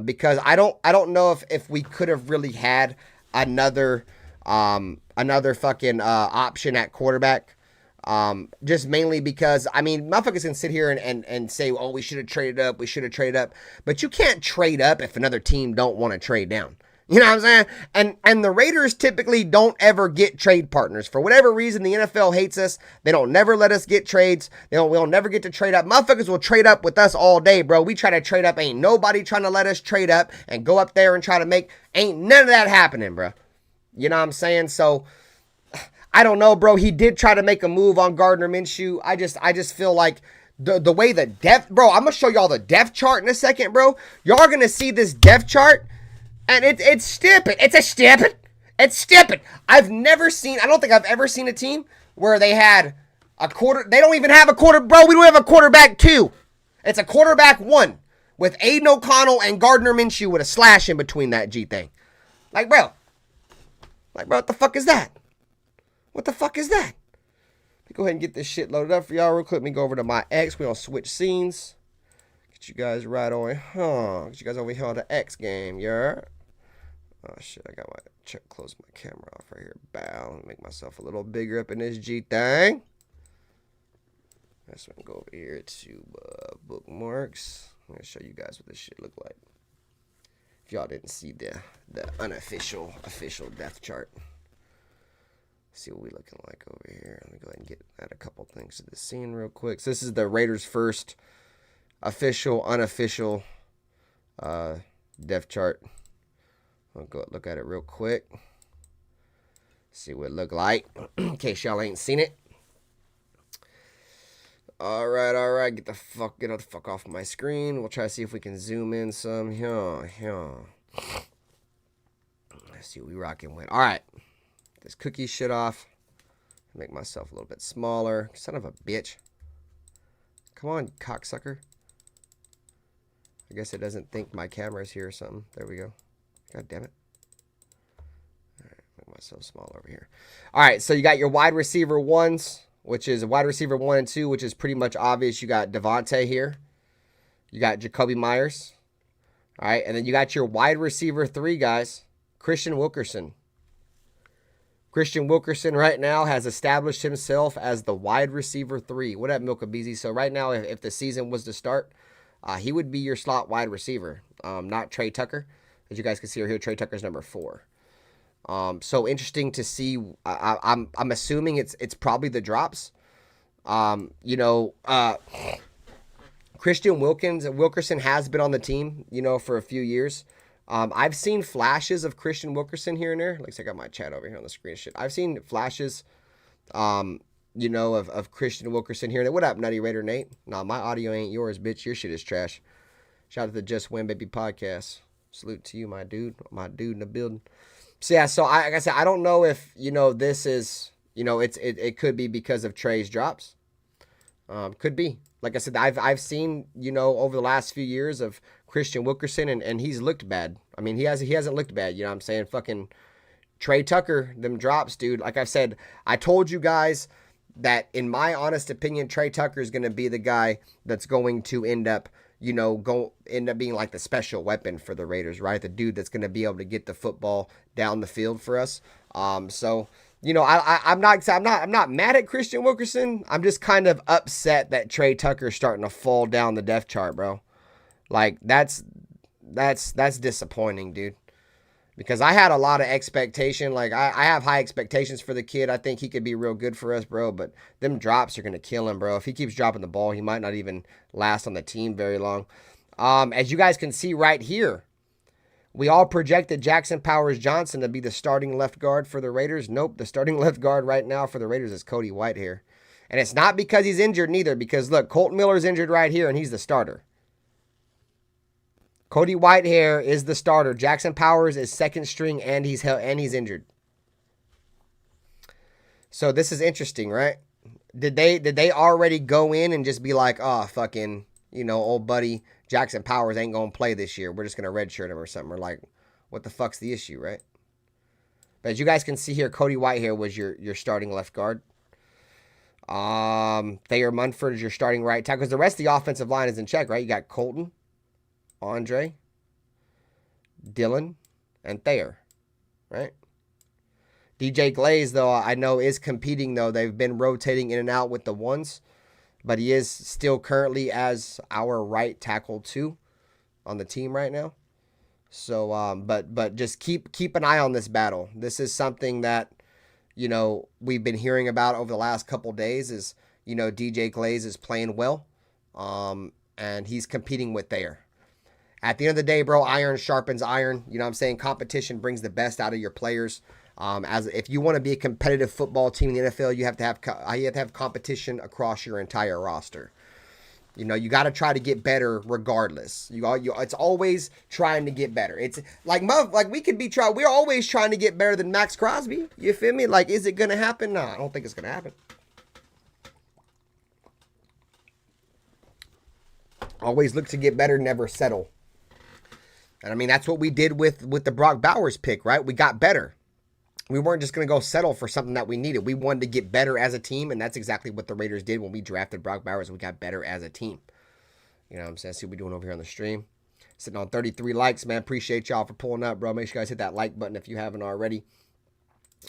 Because I don't know if we could have really had another fucking option at quarterback. Just mainly because, I mean, motherfuckers can sit here and say, oh, we should have traded up. But you can't trade up if another team don't want to trade down. You know what I'm saying? And the Raiders typically don't ever get trade partners. For whatever reason, the NFL hates us. They don't never let us get trades. We'll never get to trade up. Motherfuckers will trade up with us all day, bro. We try to trade up. Ain't nobody trying to let us trade up and go up there and try to make, ain't none of that happening, bro. You know what I'm saying? So I don't know, bro. He did try to make a move on Gardner Minshew. I just feel like the way the depth, bro, I'm going to show y'all the depth chart in a second, bro. Y'all are going to see this depth chart, and it's stupid. It's stupid. I don't think I've ever seen a team where they had they don't even have a quarter, bro. We don't have a quarterback 2. It's a quarterback 1 with Aiden O'Connell and Gardner Minshew with a slash in between that G thing. Like, bro, what the fuck is that? What the fuck is that? Let me go ahead and get this shit loaded up for y'all real quick. Let me go over to my X. We're going to switch scenes. Get you guys right on. Get you guys over here on the X game, yeah? Oh, shit. I got my... Close my camera off right here. Bow. Make myself a little bigger up in this G thing. Let's go over here to bookmarks. I'm going to show you guys what this shit look like. If y'all didn't see the official depth chart. See what we looking like over here. Let me go ahead and add a couple things to the scene real quick. So this is the Raiders' first official, unofficial depth chart. I'll go look at it real quick. See what it look like. In case y'all ain't seen it. All right. Get the fuck off my screen. We'll try to see if we can zoom in some. Here. Let's see what we rocking with. All right. This cookie shit off. Make myself a little bit smaller. Son of a bitch. Come on, cocksucker. I guess it doesn't think my camera's here or something. There we go. God damn it. All right, make myself small over here. All right, so you got your wide receiver ones, which is a wide receiver 1 and 2, which is pretty much obvious. You got Devontae here. You got Jacoby Myers. All right, and then you got your wide receiver 3 guys, Christian Wilkerson. Christian Wilkerson right now has established himself as the wide receiver 3. What up, Milkabeezy? So right now, if the season was to start, he would be your slot wide receiver, not Trey Tucker. As you guys can see here, Trey Tucker's number 4. So interesting to see. I'm assuming it's probably the drops. Christian Wilkerson has been on the team, for a few years. I've seen flashes of Christian Wilkerson here and there. At least I got my chat over here on the screen. Shit, I've seen flashes, of Christian Wilkerson here and there. What up, Nutty Raider Nate? Nah, my audio ain't yours, bitch. Your shit is trash. Shout out to the Just Win Baby podcast. Salute to you, my dude in the building. So yeah, like I said, I don't know if this is it could be because of Trey's drops. Could be. Like I said, I've seen over the last few years of Christian Wilkerson and he's looked bad. I mean, he hasn't looked bad. You know what I'm saying? Fucking Trey Tucker, them drops, dude. Like I said, I told you guys that in my honest opinion, Trey Tucker is going to be the guy that's going to end up being like the special weapon for the Raiders, right? The dude that's going to be able to get the football down the field for us. I'm not mad at Christian Wilkerson. I'm just kind of upset that Trey Tucker's starting to fall down the depth chart, bro. Like that's disappointing, dude. Because I had a lot of expectation. Like I have high expectations for the kid. I think he could be real good for us, bro. But them drops are gonna kill him, bro. If he keeps dropping the ball, he might not even last on the team very long. As you guys can see right here, we all projected Jackson Powers Johnson to be the starting left guard for the Raiders. Nope, the starting left guard right now for the Raiders is Cody Whitehair. And it's not because he's injured neither. Because look, Colton Miller's injured right here, and he's the starter. Cody Whitehair is the starter. Jackson Powers is second string, and he's injured. So this is interesting, right? Did they already go in and just be like, oh, fucking, old buddy Jackson Powers ain't gonna play this year. We're just gonna redshirt him or something. Or like, what the fuck's the issue, right? But as you guys can see here, Cody Whitehair was your starting left guard. Thayer Munford is your starting right tackle because the rest of the offensive line is in check, right? You got Colton, Andre, Dylan, and Thayer, right? DJ Glaze, though, I know is competing, though. They've been rotating in and out with the ones, but he is still currently as our right tackle, too, on the team right now. So, but just keep an eye on this battle. This is something that, we've been hearing about over the last couple days is, DJ Glaze is playing well, and he's competing with Thayer. At the end of the day, bro, iron sharpens iron. You know what I'm saying? Competition brings the best out of your players. If you want to be a competitive football team in the NFL, you have to have competition across your entire roster. You got to try to get better regardless. It's always trying to get better. It's like we're always trying to get better than Max Crosby. You feel me? Like, is it going to happen? No, I don't think it's going to happen. Always look to get better, never settle. And I mean, that's what we did with the Brock Bowers pick, right? We got better. We weren't just going to go settle for something that we needed. We wanted to get better as a team, and that's exactly what the Raiders did when we drafted Brock Bowers. We got better as a team. You know what I'm saying? See what we're doing over here on the stream. Sitting on 33 likes, man. Appreciate y'all for pulling up, bro. Make sure you guys hit that like button if you haven't already.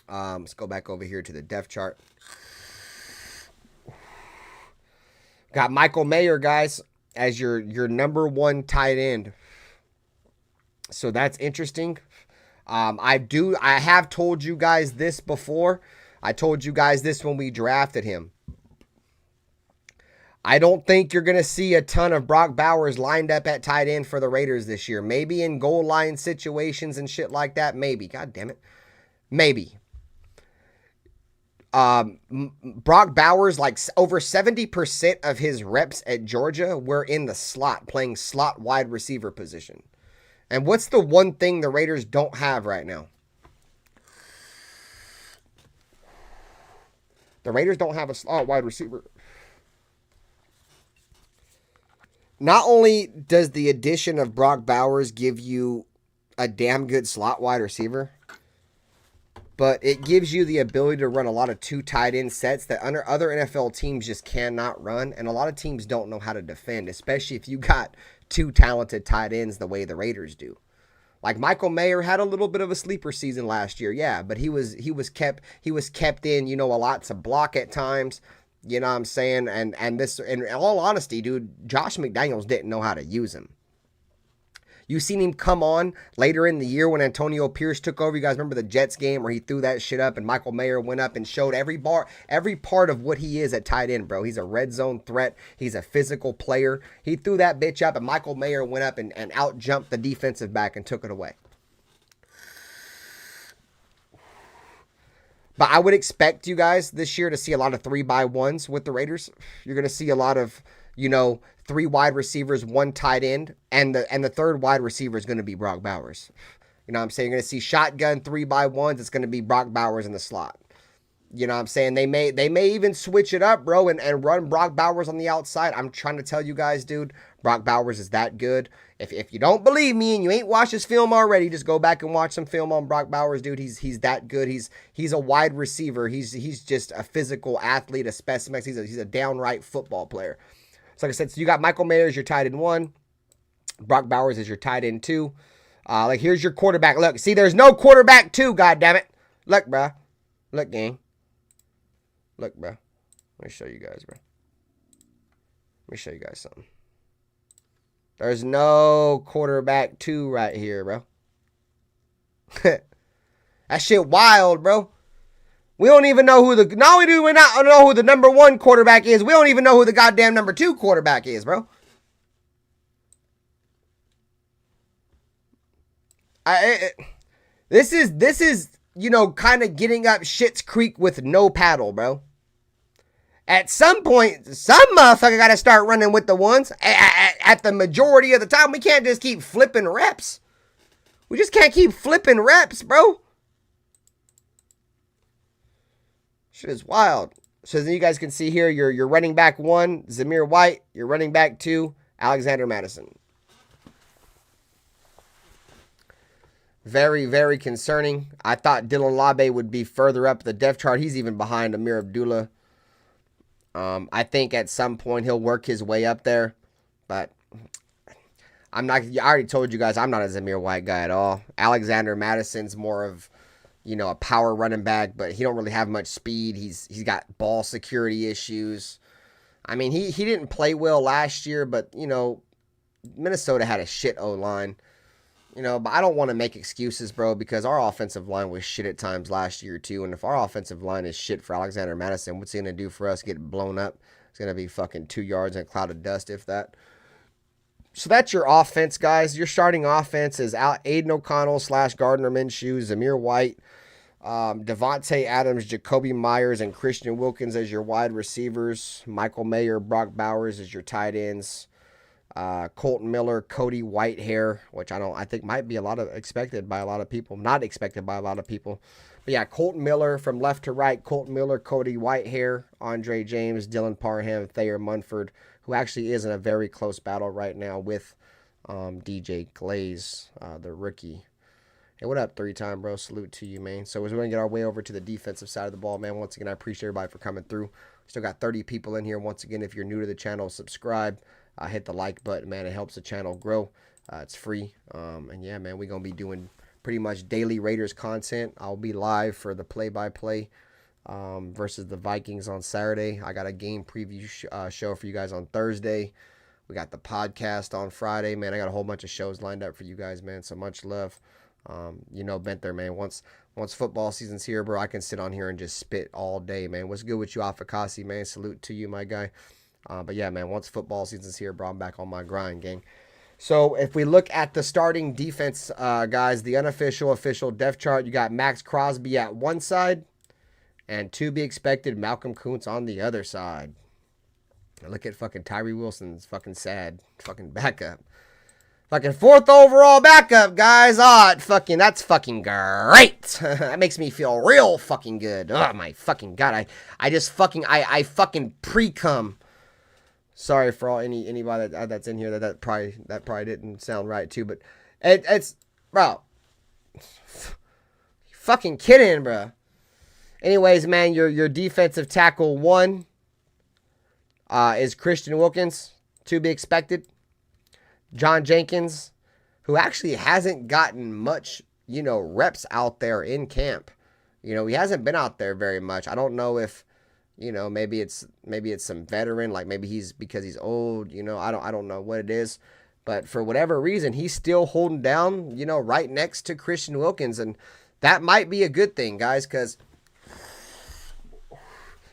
Let's go back over here to the depth chart. Got Michael Mayer, guys, as your number 1 tight end. So that's interesting. I have told you guys this before. I told you guys this when we drafted him. I don't think you're going to see a ton of Brock Bowers lined up at tight end for the Raiders this year. Maybe in goal line situations and shit like that. Maybe. God damn it. Maybe. Brock Bowers, like over 70% of his reps at Georgia were in the slot, playing slot wide receiver position. And what's the one thing the Raiders don't have right now? The Raiders don't have a slot wide receiver. Not only does the addition of Brock Bowers give you a damn good slot wide receiver, but it gives you the ability to run a lot of 2 tight end sets that other NFL teams just cannot run. And a lot of teams don't know how to defend, especially if you got 2 talented tight ends the way the Raiders do. Like Michael Mayer had a little bit of a sleeper season last year, yeah, but he was kept in, you know, a lot to block at times, you know what I'm saying? And this, in all honesty, dude, Josh McDaniels didn't know how to use him. You seen him come on later in the year when Antonio Pierce took over. You guys remember the Jets game where he threw that shit up and Michael Mayer went up and showed every part of what he is at tight end, bro. He's a red zone threat. He's a physical player. He threw that bitch up and Michael Mayer went up and out-jumped the defensive back and took it away. But I would expect you guys this year to see a lot of 3x1s with the Raiders. You're going to see a lot of, you know, 3 wide receivers, 1 tight end, and the third wide receiver is going to be Brock Bowers. You know what I'm saying? You're going to see shotgun 3x1s. It's going to be Brock Bowers in the slot. You know what I'm saying? They may even switch it up, bro, and run Brock Bowers on the outside. I'm trying to tell you guys, dude, Brock Bowers is that good. If you don't believe me and you ain't watched his film already, just go back and watch some film on Brock Bowers, dude. He's that good. He's a wide receiver. He's just a physical athlete, a specimen. He's a downright football player. So like I said, so you got Michael Mayer as your tight end 1. Brock Bowers is your tight end 2. Like, here's your quarterback. Look, see, there's no quarterback 2, goddammit. Look, bro. Look, gang. Look, bro. Let me show you guys, bro. Let me show you guys something. There's no quarterback 2 right here, bro. That shit wild, bro. We don't even know who not only do we not know who the number 1 quarterback is, we don't even know who the goddamn number 2 quarterback is, bro. This is, you know, kind of getting up Schitt's Creek with no paddle, bro. At some point, some motherfucker got to start running with the ones. At the majority of the time, we can't just keep flipping reps. We just can't keep flipping reps, bro. Shit is wild. So then you guys can see here, your running back 1, Zamir White. Your running back 2, Alexander Madison. Very, very concerning. I thought Dylan Labe would be further up the depth chart. He's even behind Amir Abdullah. I think at some point he'll work his way up there. But I already told you guys I'm not a Zamir White guy at all. Alexander Madison's more of, you know, a power running back, but he don't really have much speed. He's got ball security issues. I mean, he didn't play well last year, but, you know, Minnesota had a shit O-line. You know, but I don't want to make excuses, bro, because our offensive line was shit at times last year, too. And if our offensive line is shit for Alexander Madison, what's he going to do for us? Get blown up? It's going to be fucking 2 yards in a cloud of dust, if that. So that's your offense, guys. Your starting offense is Aiden O'Connell / Gardner Minshew, Zamir White, Devontae Adams, Jacoby Myers, and Christian Wilkins as your wide receivers. Michael Mayer, Brock Bowers as your tight ends. Colton Miller, Cody Whitehair, which I think might be expected by a lot of people. Not expected by a lot of people. But yeah, Colton Miller from left to right. Colton Miller, Cody Whitehair, Andre James, Dylan Parham, Thayer Munford, who actually is in a very close battle right now with DJ Glaze, the rookie. Hey, what up, 3-time, bro? Salute to you, man. So we're going to get our way over to the defensive side of the ball, man. Once again, I appreciate everybody for coming through. Still got 30 people in here. Once again, if you're new to the channel, subscribe. Hit the like button, man. It helps the channel grow. It's free. And yeah, man, we're going to be doing pretty much daily Raiders content. I'll be live for the play-by-play versus the Vikings on Saturday. I got a game preview show for you guys on Thursday. We got the podcast on Friday, man. I got a whole bunch of shows lined up for you guys, man. So much love. You know, Bent there, man. Once football season's here, bro, I can sit on here and just spit all day, man. What's good with you, Afakasi, man? Salute to you, my guy. But yeah, man, once football season's here, bro, I'm back on my grind, gang. So if we look at the starting defense, guys, the unofficial, official depth chart, you got Max Crosby at one side and to be expected Malcolm Kuntz on the other side. Look at fucking Tyree Wilson's fucking sad fucking backup. Fucking 4th overall backup, guys. That's fucking great. That makes me feel real fucking good. Oh my fucking God. I fucking pre-cum. Sorry for all anybody that's in here that probably didn't sound right too, but it's bro. Fucking kidding, bro. Anyways, man, your defensive tackle 1 is Christian Wilkins, to be expected. John Jenkins, who actually hasn't gotten much, reps out there in camp. He hasn't been out there very much. I don't know if, maybe it's some veteran, like maybe he's because he's old, I don't know what it is. But for whatever reason, he's still holding down, right next to Christian Wilkins. And that might be a good thing, guys, because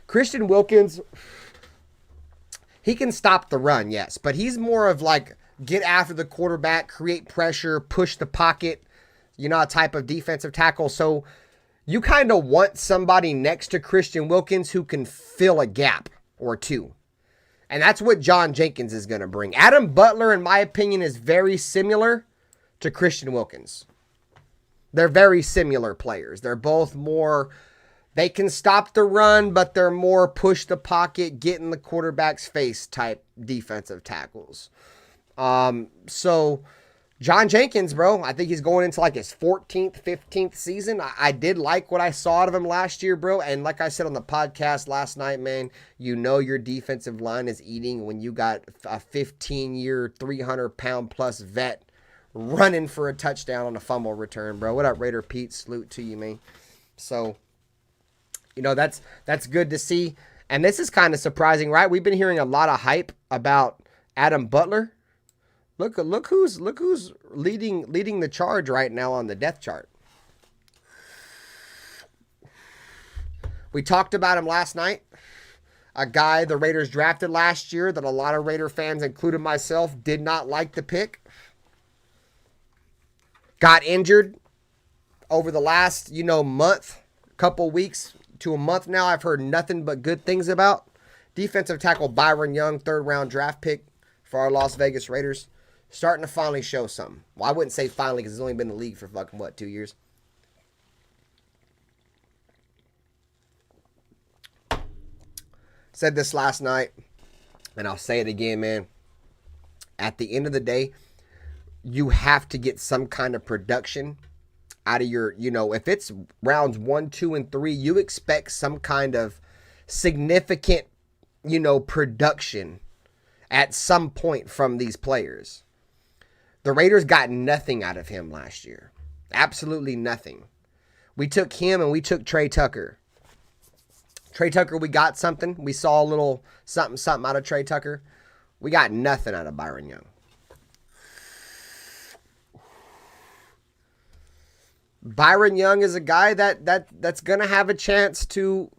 Christian Wilkins, he can stop the run, yes. But he's more of like, get after the quarterback, create pressure, push the pocket, a type of defensive tackle. So you kind of want somebody next to Christian Wilkins who can fill a gap or two. And that's what John Jenkins is going to bring. Adam Butler, in my opinion, is very similar to Christian Wilkins. They're very similar players. They're both more, they can stop the run, but they're more push the pocket, get in the quarterback's face type defensive tackles. So John Jenkins, bro, I think he's going into like his 14th, 15th season. I did like what I saw out of him last year, bro. And like I said on the podcast last night, man, your defensive line is eating when you got a 15-year, 300-pound plus vet running for a touchdown on a fumble return, bro. What up, Raider Pete? Salute to you, man. So, that's good to see. And this is kind of surprising, right? We've been hearing a lot of hype about Adam Butler. Look who's leading the charge right now on the depth chart. We talked about him last night. A guy the Raiders drafted last year that a lot of Raider fans, including myself, did not like the pick. Got injured over the last, month, couple weeks to a month now. I've heard nothing but good things about. Defensive tackle Byron Young, 3rd round draft pick for our Las Vegas Raiders. Starting to finally show something. Well, I wouldn't say finally because he's only been in the league for fucking, 2 years? Said this last night, and I'll say it again, man. At the end of the day, you have to get some kind of production out of your, if it's rounds 1, 2, and 3, you expect some kind of significant, production at some point from these players. The Raiders got nothing out of him last year. Absolutely nothing. We took him and we took Trey Tucker. Trey Tucker, we got something. We saw a little something out of Trey Tucker. We got nothing out of Byron Young. Byron Young is a guy that's going to have a chance to,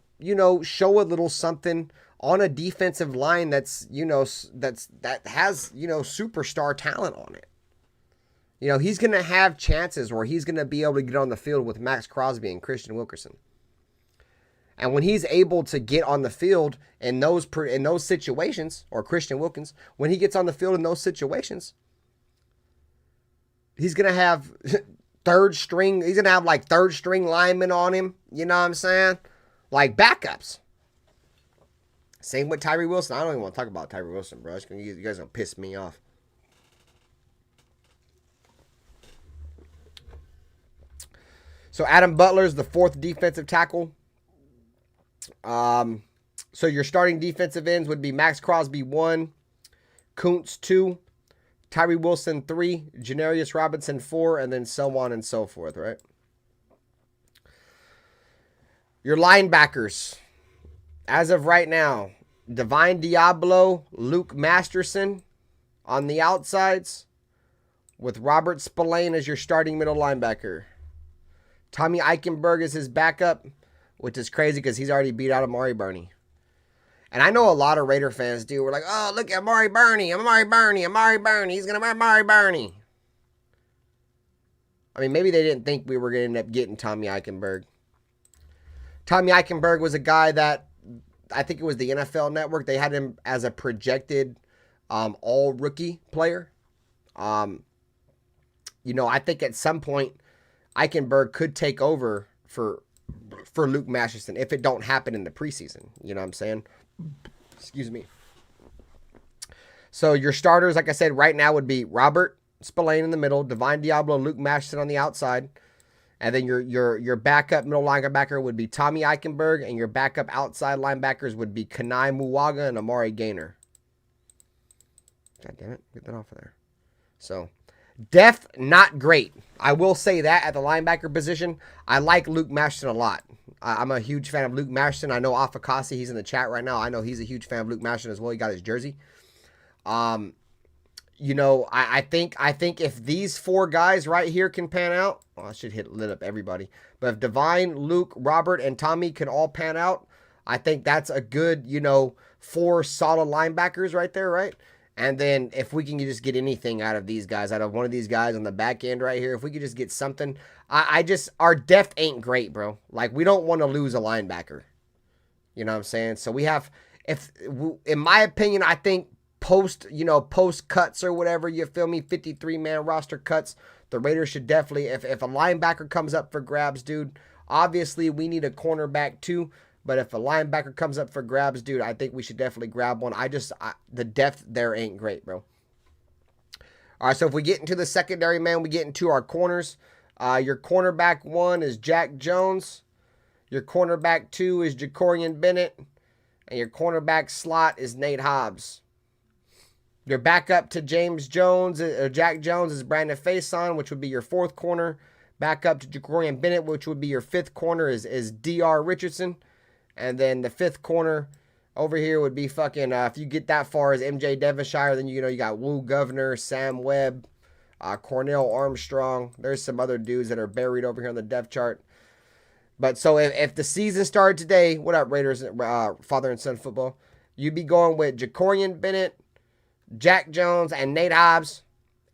show a little something on a defensive line that has, superstar talent on it. He's going to have chances where he's going to be able to get on the field with Max Crosby and Christian Wilkerson. And when he's able to get on the field in those situations, or Christian Wilkins, when he gets on the field in those situations, he's going to have third string linemen on him. You know what I'm saying? Like backups. Same with Tyree Wilson. I don't even want to talk about Tyree Wilson, bro. You guys are going to piss me off. So Adam Butler's the 4th defensive tackle. So your starting defensive ends would be Max Crosby 1, Kuntz 2, Tyree Wilson 3, Janarius Robinson 4, and then so on and so forth, right? Your linebackers, as of right now, Divine Diablo, Luke Masterson on the outsides, with Robert Spillane as your starting middle linebacker. Tommy Eichenberg is his backup, which is crazy because he's already beat out Amari Burney. And I know a lot of Raider fans do. We're like, oh, look at Amari Burney. He's going to Amari Burney. I mean, maybe they didn't think we were going to end up getting Tommy Eichenberg. Tommy Eichenberg was a guy that, I think it was the NFL Network, they had him as a projected all-rookie player. I think at some point, Eichenberg could take over for Luke Masterson if it don't happen in the preseason. You know what I'm saying? Excuse me. So your starters, like I said, right now would be Robert Spillane in the middle, Divine Diablo, Luke Masterson on the outside. And then your backup middle linebacker would be Tommy Eichenberg, and your backup outside linebackers would be Kanai Muwaga and Amari Gaynor. God damn it. Get that off of there. So, depth, not great. I will say that at the linebacker position, I like Luke Masterson a lot. I'm a huge fan of Luke Masterson. I know Afakasi, he's in the chat right now. I know he's a huge fan of Luke Masterson as well. He got his jersey. I think if these 4 guys right here can pan out, well, I should lit up everybody. But if Divine, Luke, Robert, and Tommy can all pan out, I think that's a good, 4 solid linebackers right there, right? And then if we can just get anything out of these guys, out of one of these guys on the back end right here, if we could just get something, our depth ain't great, bro. Like, we don't want to lose a linebacker. You know what I'm saying? So we have, in my opinion, I think post cuts or whatever, you feel me, 53-man roster cuts, the Raiders should definitely, if a linebacker comes up for grabs, dude, obviously we need a cornerback too. But if a linebacker comes up for grabs, dude, I think we should definitely grab one. The depth there ain't great, bro. All right, so if we get into the secondary, man, we get into our corners. Your cornerback 1 is Jack Jones. Your cornerback 2 is Jacorian Bennett. And your cornerback slot is Nate Hobbs. Your backup to Jack Jones is Brandon Faison, which would be your 4th corner. Backup to Jacorian Bennett, which would be your 5th corner, is D.R. Richardson. And then the 5th corner over here would be fucking, if you get that far as MJ Devonshire, then you got Woo Governor, Sam Webb, Cornell Armstrong. There's some other dudes that are buried over here on the depth chart. But so if the season started today, what up, Raiders, father and son football? You'd be going with Jacorian Bennett, Jack Jones, and Nate Hobbs.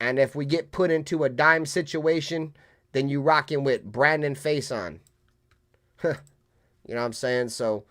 And if we get put into a dime situation, then you rocking with Brandon Faison. You know what I'm saying? So,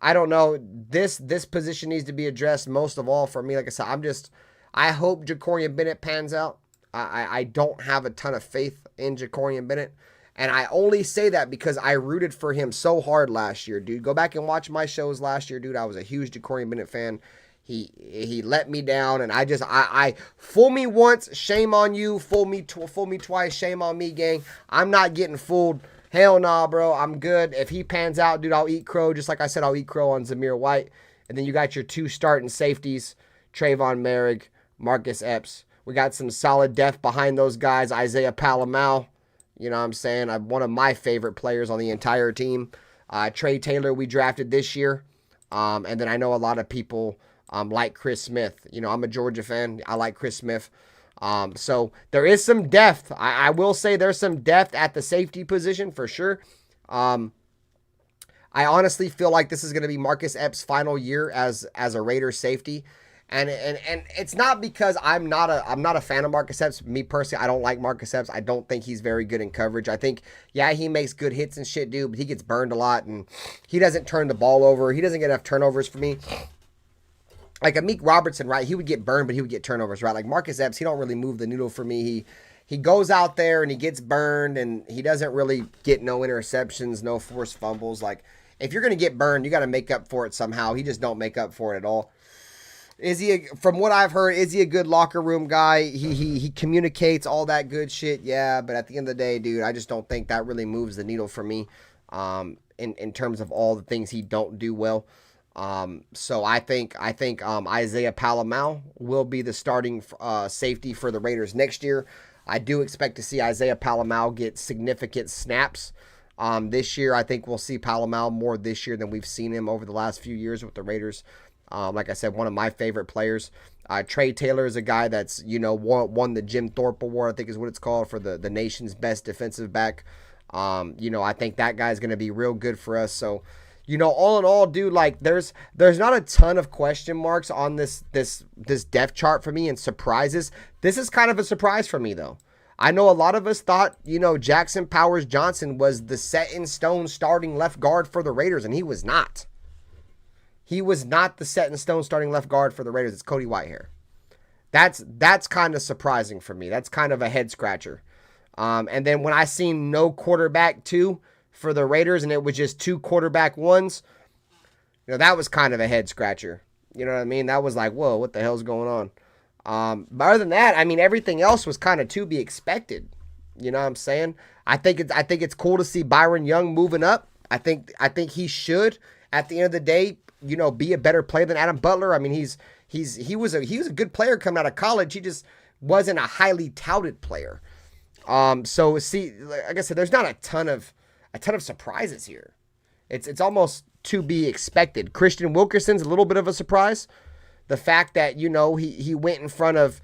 I don't know. This position needs to be addressed most of all for me. Like I said, I hope Jacorian Bennett pans out. I don't have a ton of faith in Jacorian Bennett. And I only say that because I rooted for him so hard last year, dude. Go back and watch my shows last year, dude. I was a huge Jacorian Bennett fan. He let me down, and I fool me once, shame on you. Fool me twice, shame on me, gang. I'm not getting fooled. Hell nah, bro. I'm good. If he pans out, dude, I'll eat crow. Just like I said, I'll eat crow on Zamir White. And then you got your 2 starting safeties, Trayvon Merrick, Marcus Epps. We got some solid depth behind those guys. Isaiah Palamau, you know what I'm saying? One of my favorite players on the entire team. Trey Taylor we drafted this year. And then I know a lot of people like Chris Smith. I'm a Georgia fan. I like Chris Smith. So there is some depth. I will say there's some depth at the safety position for sure. I honestly feel like this is going to be Marcus Epps' final year as a Raider safety. And it's not because I'm not a fan of Marcus Epps. Me personally, I don't like Marcus Epps. I don't think he's very good in coverage. I think, yeah, he makes good hits and shit, dude, but he gets burned a lot and he doesn't turn the ball over. He doesn't get enough turnovers for me. Like Amik Robertson, right? He would get burned, but he would get turnovers, right? Like Marcus Epps, he don't really move the needle for me. He goes out there and he gets burned and he doesn't really get no interceptions, no forced fumbles. Like if you're going to get burned, you got to make up for it somehow. He just don't make up for it at all. From what I've heard, is he a good locker room guy? He communicates all that good shit. Yeah, but at the end of the day, dude, I just don't think that really moves the needle for me. In terms of all the things he don't do well. So I think Isaiah Palamau will be the starting safety for the Raiders next year. I do expect to see Isaiah Palamau get significant snaps. This year, I think we'll see Palamau more this year than we've seen him over the last few years with the Raiders. Like I said, one of my favorite players. Trey Taylor is a guy that's, won the Jim Thorpe Award, I think is what it's called, for the nation's best defensive back. I think that guy's going to be real good for us. So, all in all, dude, like there's not a ton of question marks on this depth chart for me and surprises. This is kind of a surprise for me, though. I know a lot of us thought, Jackson Powers Johnson was the set in stone starting left guard for the Raiders, and he was not. He was not the set in stone starting left guard for the Raiders. It's Cody Whitehair. That's kind of surprising for me. That's kind of a head scratcher. And then when I seen no quarterback 2 for the Raiders and it was just 2 quarterback 1s, that was kind of a head scratcher. You know what I mean? That was like, whoa, what the hell's going on? But other than that, I mean, everything else was kind of to be expected. You know what I'm saying? I think it's cool to see Byron Young moving up. I think he should, at the end of the day, be a better player than Adam Butler. I mean, he was a good player coming out of college. He just wasn't a highly touted player. So see, like I said, there's not a ton of surprises here. It's almost to be expected. Christian Wilkerson's a little bit of a surprise. The fact that he went in front of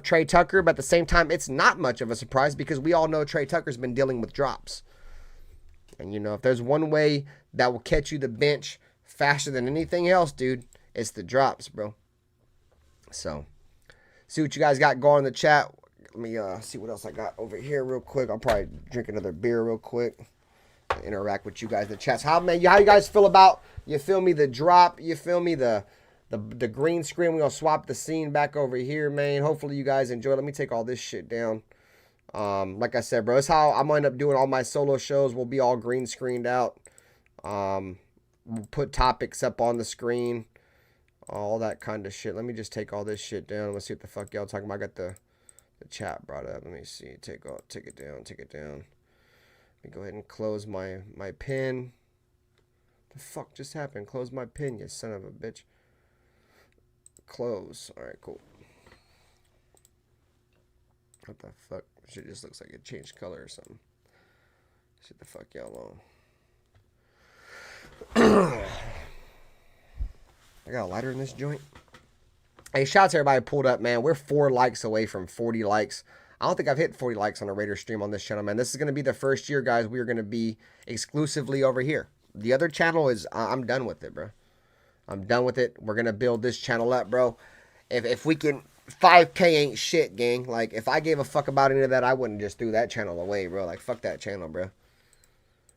Trey Tucker, but at the same time, it's not much of a surprise because we all know Trey Tucker's been dealing with drops. And if there's one way that will catch you the bench faster than anything else, dude, it's the drops, bro. So, see what you guys got going in the chat. Let me see what else I got over here real quick. I'll probably drink another beer real quick. Interact with you guys in the chat. So how you guys feel about, you feel me, the drop? You feel me, the green screen? We're going to swap the scene back over here, man. Hopefully you guys enjoy. Let me take all this shit down. Like I said, bro, it's how I'm going to end up doing all my solo shows. We'll be all green screened out. We'll put topics up on the screen. All that kind of shit. Let me just take all this shit down. Let's see what the fuck y'all talking about. I got the chat brought up. Let me see. Take it down. Let me go ahead and close my pin. The fuck just happened? Close my pin, you son of a bitch. Close. Alright, cool. What the fuck? Shit just looks like it changed color or something. Shit the fuck y'all on. I got a lighter in this joint. Hey, shout out to everybody who pulled up, man. We're 4 likes away from 40 likes. I don't think I've hit 40 likes on a Raider stream on this channel, man. This is going to be the first year, guys, we are going to be exclusively over here. The other channel is, I'm done with it, bro. I'm done with it. We're going to build this channel up, bro. If we can, 5K ain't shit, gang. Like, if I gave a fuck about any of that, I wouldn't just throw that channel away, bro. Like, fuck that channel, bro.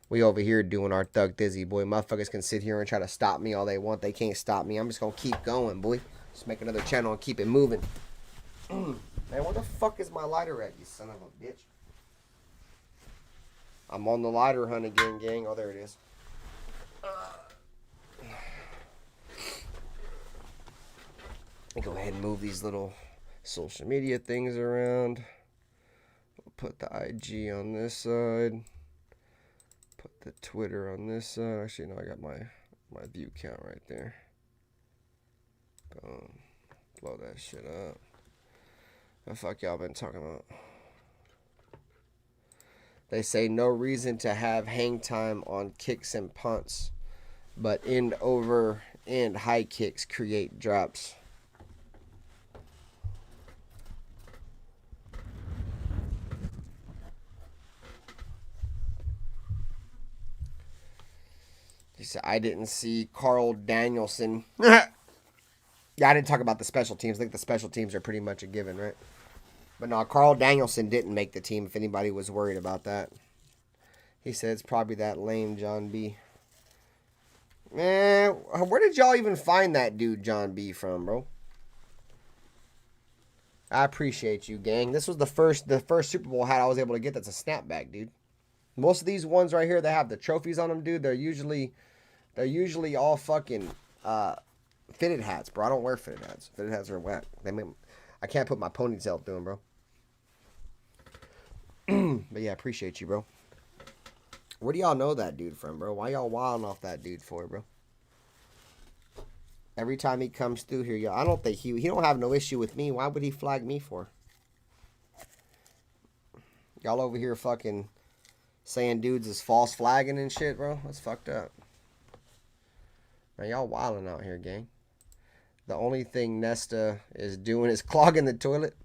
We over here doing our Thug Dizzy, boy. Motherfuckers can sit here and try to stop me all they want. They can't stop me. I'm just going to keep going, boy. Just make another channel and keep it moving. Man, where the fuck is my lighter at, you son of a bitch? I'm on the lighter hunt again, gang. Oh, there it is. Let me go ahead and move these little social media things around. We'll put the IG on this side. Put the Twitter on this side. Actually, no, I got my view count right there. Boom. Blow that shit up. What the fuck y'all been talking about? They say no reason to have hang time on kicks and punts, but end over end high kicks create drops. He said, I didn't see Carl Danielson. Yeah, I didn't talk about the special teams. I think the special teams are pretty much a given, right? But no, Carl Danielson didn't make the team, if anybody was worried about that. He said it's probably that lame John B. Man, where did y'all even find that dude John B from, bro? I appreciate you, gang. This was the first Super Bowl hat I was able to get that's a snapback, dude. Most of these ones right here that have the trophies on them, dude, they're usually all fucking Fitted hats, bro. I don't wear fitted hats. Fitted hats are whack. I can't put my ponytail through them, bro. But yeah, appreciate you, bro. Where do y'all know that dude from, bro? Why y'all wilding off that dude for, bro? Every time he comes through here, y'all. I don't think he don't have no issue with me. Why would he flag me for? Y'all over here fucking saying dudes is false flagging and shit, bro. That's fucked up. Man, y'all wilding out here, gang. The only thing Nesta is doing is clogging the toilet.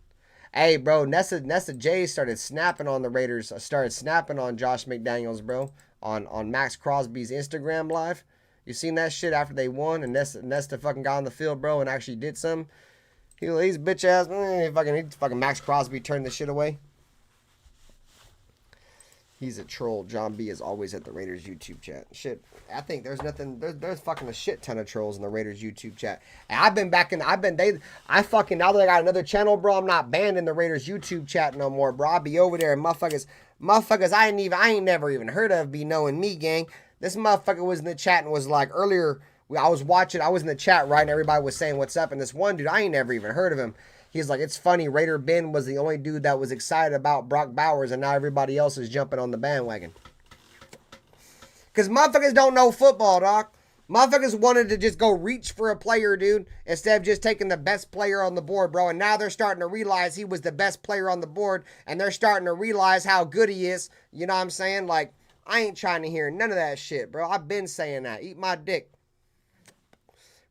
Hey, bro, Nesta J started snapping on the Raiders. Started snapping on Josh McDaniels, bro, on Max Crosby's Instagram live. You seen that shit after they won and Nesta fucking got on the field, bro, and actually did something? He's bitch ass. Fucking Max Crosby turned the shit away. He's a troll. John B is always at the Raiders YouTube chat. Shit, I think there's nothing. There's fucking a shit ton of trolls in the Raiders YouTube chat. And now that I got another channel, bro, I'm not banned in the Raiders YouTube chat no more, bro. I'll be over there and motherfuckers I ain't never even heard of be knowing me, gang. This motherfucker was in the chat and was like earlier. I was in the chat, right, and everybody was saying what's up, and this one dude I ain't never even heard of him. He's like, it's funny, RaiderBen was the only dude that was excited about Brock Bowers, and now everybody else is jumping on the bandwagon. Because motherfuckers don't know football, dog. Motherfuckers wanted to just go reach for a player, dude, instead of just taking the best player on the board, bro. And now they're starting to realize he was the best player on the board, and they're starting to realize how good he is. You know what I'm saying? Like, I ain't trying to hear none of that shit, bro. I've been saying that. Eat my dick.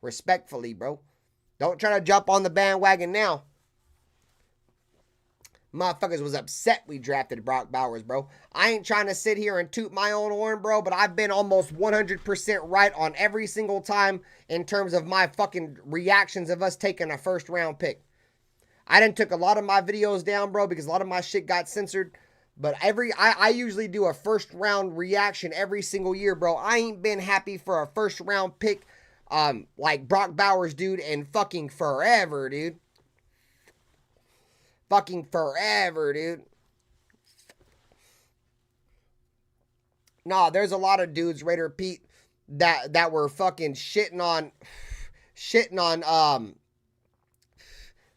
Respectfully, bro. Don't try to jump on the bandwagon now. Motherfuckers was upset we drafted Brock Bowers, bro. I ain't trying to sit here and toot my own horn, bro, but I've been almost 100% right on every single time in terms of my fucking reactions of us taking a first round pick. I done took a lot of my videos down, bro, because a lot of my shit got censored. But I usually do a first round reaction every single year, bro. I ain't been happy for a first round pick like Brock Bowers, dude, in fucking forever, dude. Fucking forever, dude. Nah, there's a lot of dudes, Raider Pete, that were fucking shitting on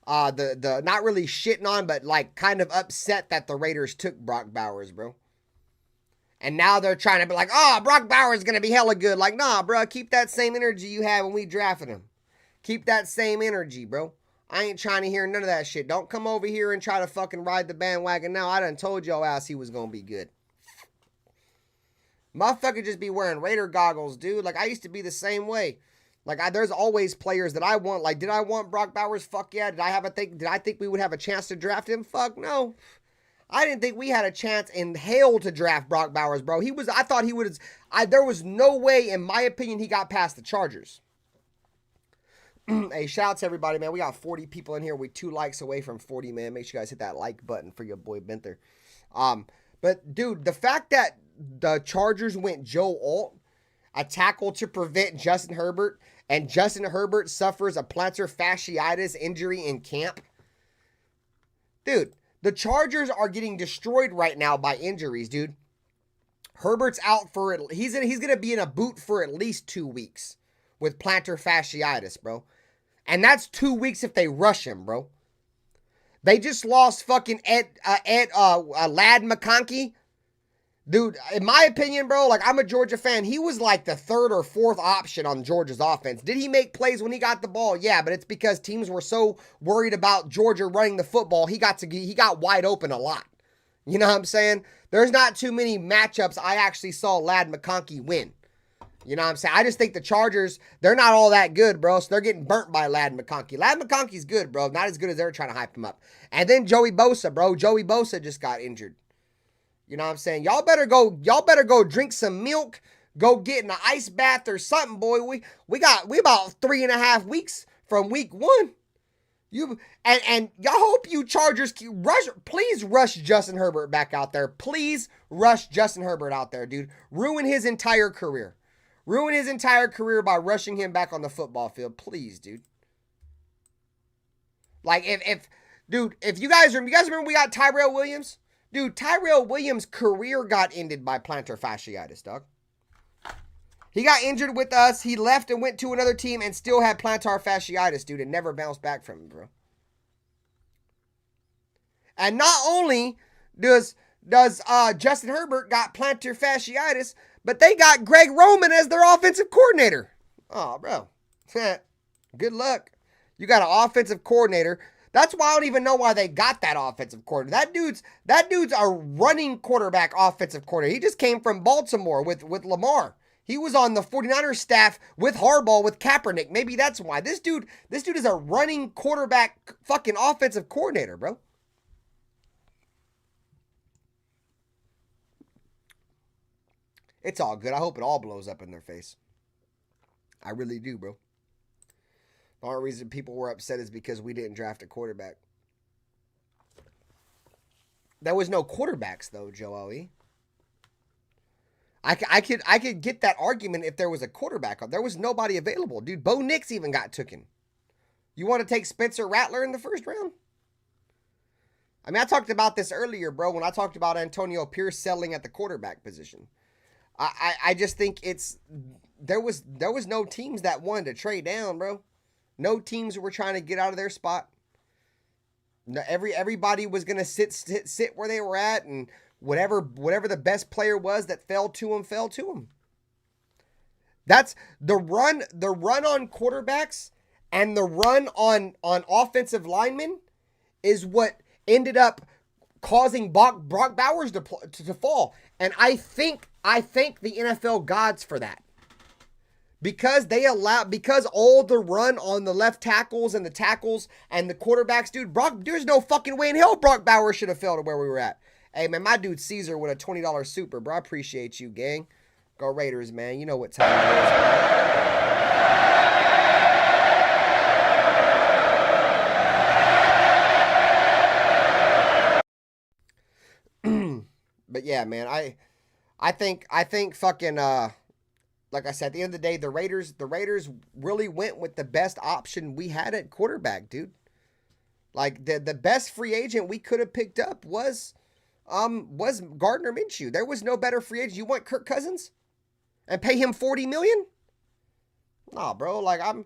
the not really shitting on, but like kind of upset that the Raiders took Brock Bowers, bro. And now they're trying to be like, oh, Brock Bowers is going to be hella good. Like, nah, bro, keep that same energy you had when we drafted him. Keep that same energy, bro. I ain't trying to hear none of that shit. Don't come over here and try to fucking ride the bandwagon now. I done told your ass he was going to be good. Motherfucker just be wearing Raider goggles, dude. Like, I used to be the same way. Like, there's always players that I want. Like, did I want Brock Bowers? Fuck yeah. Did I think we would have a chance to draft him? Fuck no. I didn't think we had a chance in hell to draft Brock Bowers, bro. I thought he would have, there was no way, in my opinion, he got past the Chargers. Hey, shout out to everybody, man. We got 40 people in here. We're 2 likes away from 40, man. Make sure you guys hit that like button for your boy Benther. But, dude, the fact that the Chargers went Joe Alt, a tackle to prevent Justin Herbert, and Justin Herbert suffers a plantar fasciitis injury in camp. Dude, the Chargers are getting destroyed right now by injuries, dude. Herbert's out for it. He's going to be in a boot for at least 2 weeks with plantar fasciitis, bro. And that's 2 weeks if they rush him, bro. They just lost fucking Lad McConkey. Dude, in my opinion, bro, like, I'm a Georgia fan. He was like the 3rd or 4th option on Georgia's offense. Did he make plays when he got the ball? Yeah, but it's because teams were so worried about Georgia running the football, he got wide open a lot. You know what I'm saying? There's not too many matchups I actually saw Lad McConkey win. You know what I'm saying? I just think the Chargers, they're not all that good, bro. So they're getting burnt by Lad McConkey. Lad McConkey's good, bro. Not as good as they're trying to hype him up. And then Joey Bosa, bro. Joey Bosa just got injured. You know what I'm saying? Y'all better go drink some milk, go get in an ice bath or something, boy. We about 3.5 weeks from week 1. And y'all hope you Chargers please rush Justin Herbert back out there. Please rush Justin Herbert out there, dude. Ruin his entire career. Ruin his entire career by rushing him back on the football field. Please, dude. Like, if you guys remember we got Tyrell Williams? Dude, Tyrell Williams' career got ended by plantar fasciitis, dog. He got injured with us. He left and went to another team and still had plantar fasciitis, dude, and never bounced back from it, bro. And not only does Justin Herbert got plantar fasciitis, but they got Greg Roman as their offensive coordinator. Oh, bro. Good luck. You got an offensive coordinator. That's why I don't even know why they got that offensive coordinator. That dude's a running quarterback offensive coordinator. He just came from Baltimore with Lamar. He was on the 49ers staff with Harbaugh, with Kaepernick. Maybe that's why. This dude is a running quarterback fucking offensive coordinator, bro. It's all good. I hope it all blows up in their face. I really do, bro. The only reason people were upset is because we didn't draft a quarterback. There was no quarterbacks, though, Joey. I could get that argument if there was a quarterback. There was nobody available. Dude, Bo Nix even got taken. You want to take Spencer Rattler in the first round? I mean, I talked about this earlier, bro, when I talked about Antonio Pierce selling at the quarterback position. I just think there was no teams that wanted to trade down, bro. No teams were trying to get out of their spot. No, everybody was gonna sit where they were at, and whatever the best player was that fell to them. That's the run on quarterbacks and the run on offensive linemen is what ended up causing Brock Bowers to fall. And I thank the NFL gods for that. Because all the run on the left tackles and the tackles and the quarterbacks, dude, there's no fucking way in hell Brock Bowers should have fell to where we were at. Hey, man, my dude Caesar with a $20 super, bro. I appreciate you, gang. Go Raiders, man. You know what time it is. But yeah, man, I think fucking like I said, at the end of the day, the Raiders really went with the best option we had at quarterback, dude. Like the best free agent we could have picked up was Gardner Minshew. There was no better free agent. You want Kirk Cousins and pay him $40 million? Nah, bro. Like I'm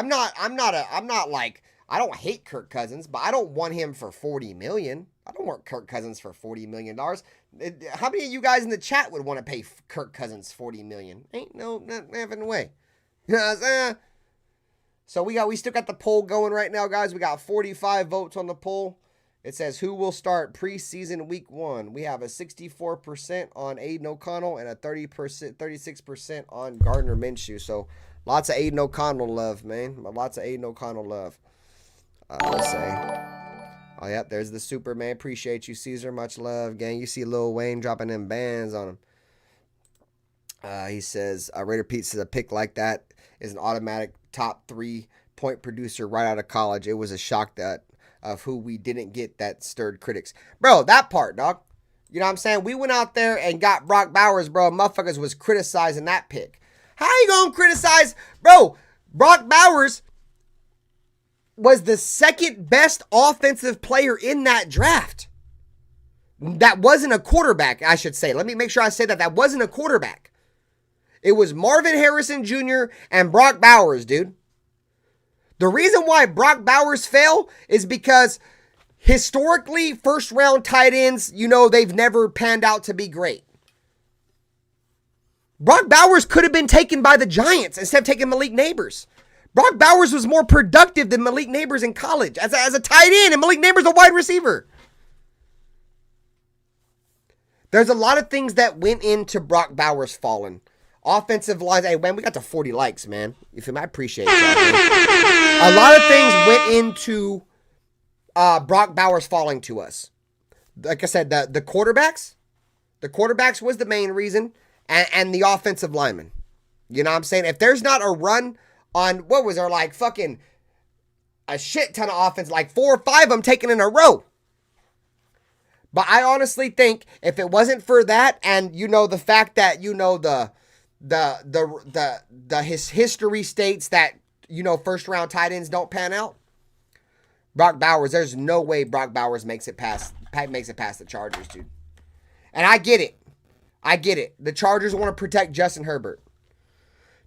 not like, I don't hate Kirk Cousins, but I don't want him for $40 million. I don't want Kirk Cousins for $40 million. How many of you guys in the chat would want to pay Kirk Cousins $40 million? Ain't not having way. You know what I'm saying? So we still got the poll going right now, guys. We got 45 votes on the poll. It says who will start preseason week 1. We have a 64% on Aiden O'Connell and a 36% on Gardner Minshew. So lots of Aiden O'Connell love, man. Lots of Aiden O'Connell love. Let's say. Oh, yep, there's the Superman. Appreciate you, Caesar. Much love, gang. You see Lil Wayne dropping them bands on him. He says, Raider Pete says a pick like that is an automatic top 3 point producer right out of college. It was a shock of who we didn't get that stirred critics. Bro, that part, dog. You know what I'm saying? We went out there and got Brock Bowers, bro. Motherfuckers was criticizing that pick. How you gonna criticize? Bro, Brock Bowers was the second best offensive player in that draft. That wasn't a quarterback, I should say. Let me make sure I say that. That wasn't a quarterback. It was Marvin Harrison Jr. and Brock Bowers, dude. The reason why Brock Bowers fell is because historically, first round tight ends, you know, they've never panned out to be great. Brock Bowers could have been taken by the Giants instead of taking Malik Neighbors. Brock Bowers was more productive than Malik Neighbors in college as a tight end, and Malik Neighbors a wide receiver. There's a lot of things that went into Brock Bowers falling. Offensive line. Hey, man, we got to 40 likes, man. You feel me? I appreciate that, man. A lot of things went into Brock Bowers falling to us. Like I said, the quarterbacks. The quarterbacks was the main reason, and the offensive linemen. You know what I'm saying? If there's not a run on, what was there, like fucking a shit ton of offense, like 4 or 5 of them taken in a row. But I honestly think if it wasn't for that, and you know the fact that you know his history states that, you know, first round tight ends don't pan out. Brock Bowers, there's no way Brock Bowers makes it past the Chargers, dude. And I get it. The Chargers want to protect Justin Herbert.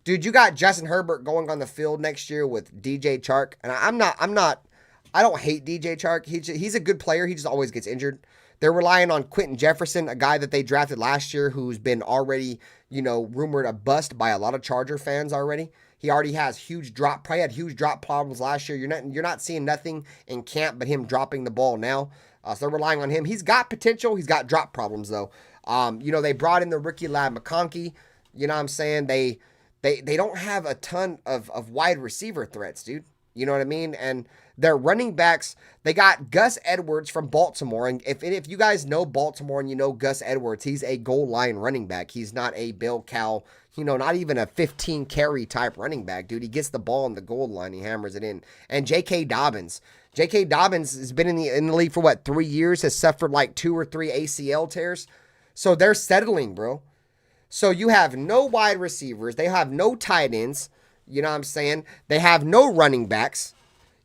Dude, you got Justin Herbert going on the field next year with DJ Chark. And I don't hate DJ Chark. He's a good player. He just always gets injured. They're relying on Quentin Jefferson, a guy that they drafted last year who's been already, rumored a bust by a lot of Charger fans already. He already has probably had huge drop problems last year. You're not seeing nothing in camp but him dropping the ball now. So they're relying on him. He's got potential. He's got drop problems though. They brought in the rookie lad McConkey. You know what I'm saying? They don't have a ton of wide receiver threats, dude. You know what I mean? And their running backs, they got Gus Edwards from Baltimore. And if you guys know Baltimore and you know Gus Edwards, he's a goal line running back. He's not a Bill Cow, not even a 15 carry type running back, dude. He gets the ball on the goal line. He hammers it in. And J.K. Dobbins. J.K. Dobbins has been in the league for 3 years, has suffered like 2 or 3 ACL tears. So they're settling, bro. So you have no wide receivers. They have no tight ends. You know what I'm saying? They have no running backs.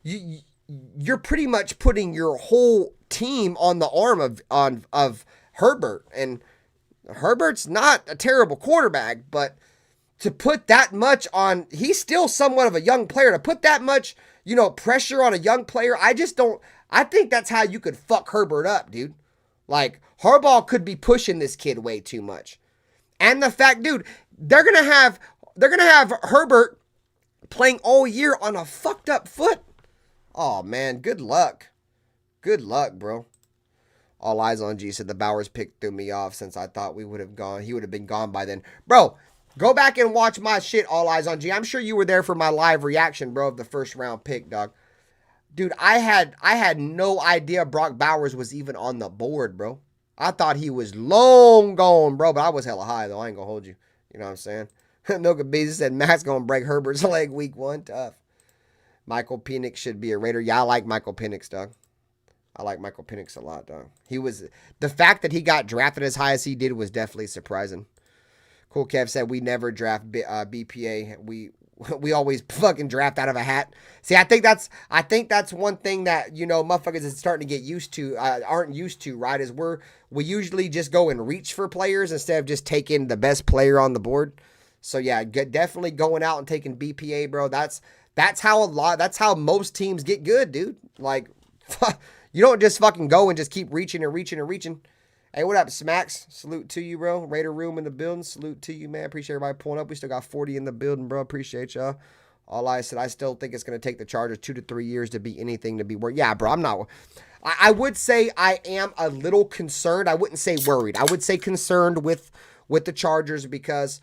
You're pretty much putting your whole team on the arm of Herbert. And Herbert's not a terrible quarterback, but to put that much on, he's still somewhat of a young player. To put that much, pressure on a young player, I think that's how you could fuck Herbert up, dude. Like, Harbaugh could be pushing this kid way too much. And the fact, dude, they're gonna have Herbert playing all year on a fucked up foot. Oh man, good luck. Good luck, bro. All eyes on G said the Bowers pick threw me off since I thought he would have been gone by then. Bro, go back and watch my shit, All Eyes on G. I'm sure you were there for my live reaction, bro, of the first round pick, dog. Dude, I had no idea Brock Bowers was even on the board, bro. I thought he was long gone, bro, but I was hella high, though. I ain't gonna hold you. You know what I'm saying? Milka Beezy said Matt's gonna break Herbert's leg week 1. Tough. Michael Penix should be a Raider. Yeah, I like Michael Penix, dog. I like Michael Penix a lot, dog. The fact that he got drafted as high as he did was definitely surprising. Cool Kev said we never draft BPA. We always fucking draft out of a hat. See, I think that's one thing that, motherfuckers is starting to get used to, aren't used to, right? Is we usually just go and reach for players instead of just taking the best player on the board. So yeah, definitely going out and taking BPA, bro. That's how most teams get good, dude. Like, you don't just fucking go and just keep reaching and reaching and reaching. Hey, what up, Smacks? Salute to you, bro. Raider Room in the building. Salute to you, man. Appreciate everybody pulling up. We still got 40 in the building, bro. Appreciate y'all. All I said, I still think it's going to take the Chargers 2 to 3 years to be anything to be worried. Yeah, bro, I'm not. I would say I am a little concerned. I wouldn't say worried. I would say concerned with the Chargers because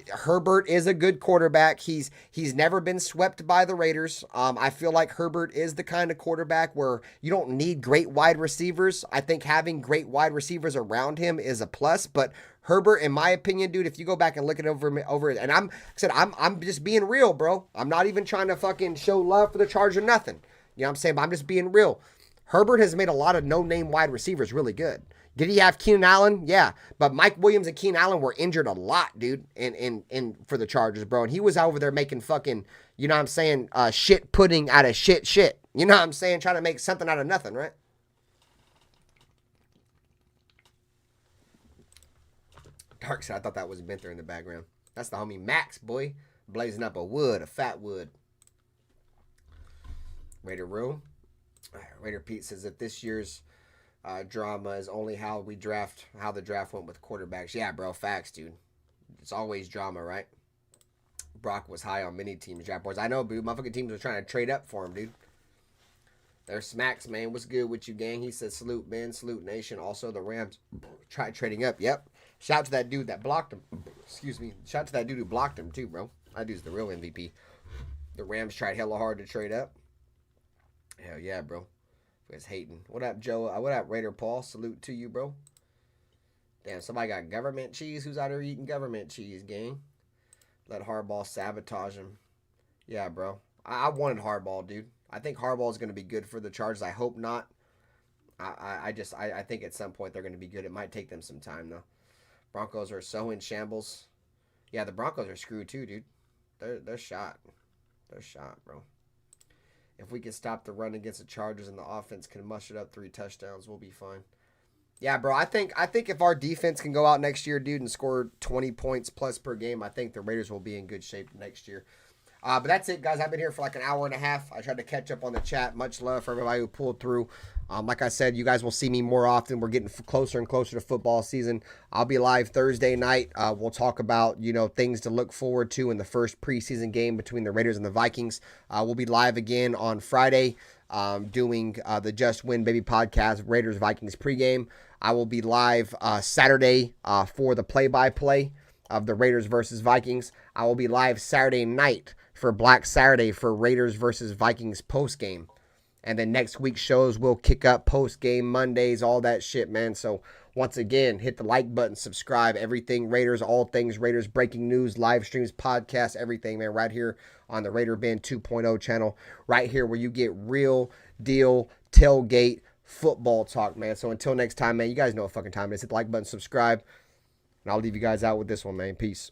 Herbert is a good quarterback. He's never been swept by the Raiders. I feel like Herbert is the kind of quarterback where you don't need great wide receivers. I think having great wide receivers around him is a plus, but Herbert, in my opinion, dude, if you go back and look at over and I'm just being real, bro. I'm not even trying to fucking show love for the Chargers or nothing. You know what I'm saying? But I'm just being real. Herbert has made a lot of no-name wide receivers really good. Did he have Keenan Allen? Yeah. But Mike Williams and Keenan Allen were injured a lot, dude, in for the Chargers, bro. And he was over there making fucking, you know what I'm saying, shit pudding out of shit. You know what I'm saying? Trying to make something out of nothing, right? Dark side, I thought that was Benther in the background. That's the homie Max, boy. Blazing up a fat wood. Raider Room. Raider Pete says that this year's drama is only how the draft went with quarterbacks. Yeah, bro, facts, dude. It's always drama, right? Brock was high on many teams' draft boards. I know, dude. Motherfucking teams were trying to trade up for him, dude. There's Smacks, man. What's good with you, gang? He says, salute, Ben. Salute, nation. Also, the Rams tried trading up. Yep. Shout out to that dude that blocked him. Excuse me. Shout out to that dude who blocked him, too, bro. That dude's the real MVP. The Rams tried hella hard to trade up. Hell yeah, bro. It's hating. What up, Joe? What up, Raider Paul? Salute to you, bro. Damn, somebody got government cheese? Who's out here eating government cheese, gang? Let Harbaugh sabotage him. Yeah, bro. I wanted Harbaugh, dude. I think Harbaugh is going to be good for the Chargers. I hope not. I think at some point they're going to be good. It might take them some time, though. Broncos are so in shambles. Yeah, the Broncos are screwed, too, dude. They're shot. They're shot, bro. If we can stop the run against the Chargers and the offense can muster up 3 touchdowns, we'll be fine. Yeah, bro. I think if our defense can go out next year, dude, and score 20 points plus per game, I think the Raiders will be in good shape next year. But that's it, guys. I've been here for like an hour and a half. I tried to catch up on the chat. Much love for everybody who pulled through. Like I said, you guys will see me more often. We're getting closer and closer to football season. I'll be live Thursday night. We'll talk about, things to look forward to in the first preseason game between the Raiders and the Vikings. We'll be live again on Friday doing the Just Win Baby podcast, Raiders-Vikings pregame. I will be live Saturday for the play-by-play of the Raiders versus Vikings. I will be live Saturday night for Black Saturday for Raiders versus Vikings postgame. And then next week's shows will kick up postgame Mondays, all that shit, man. So once again, hit the like button, subscribe, everything Raiders, all things Raiders, breaking news, live streams, podcasts, everything, man, right here on the RaiderBen 2.0 channel, right here where you get real deal tailgate football talk, man. So until next time, man, you guys know what fucking time it is. Hit the like button, subscribe, and I'll leave you guys out with this one, man. Peace.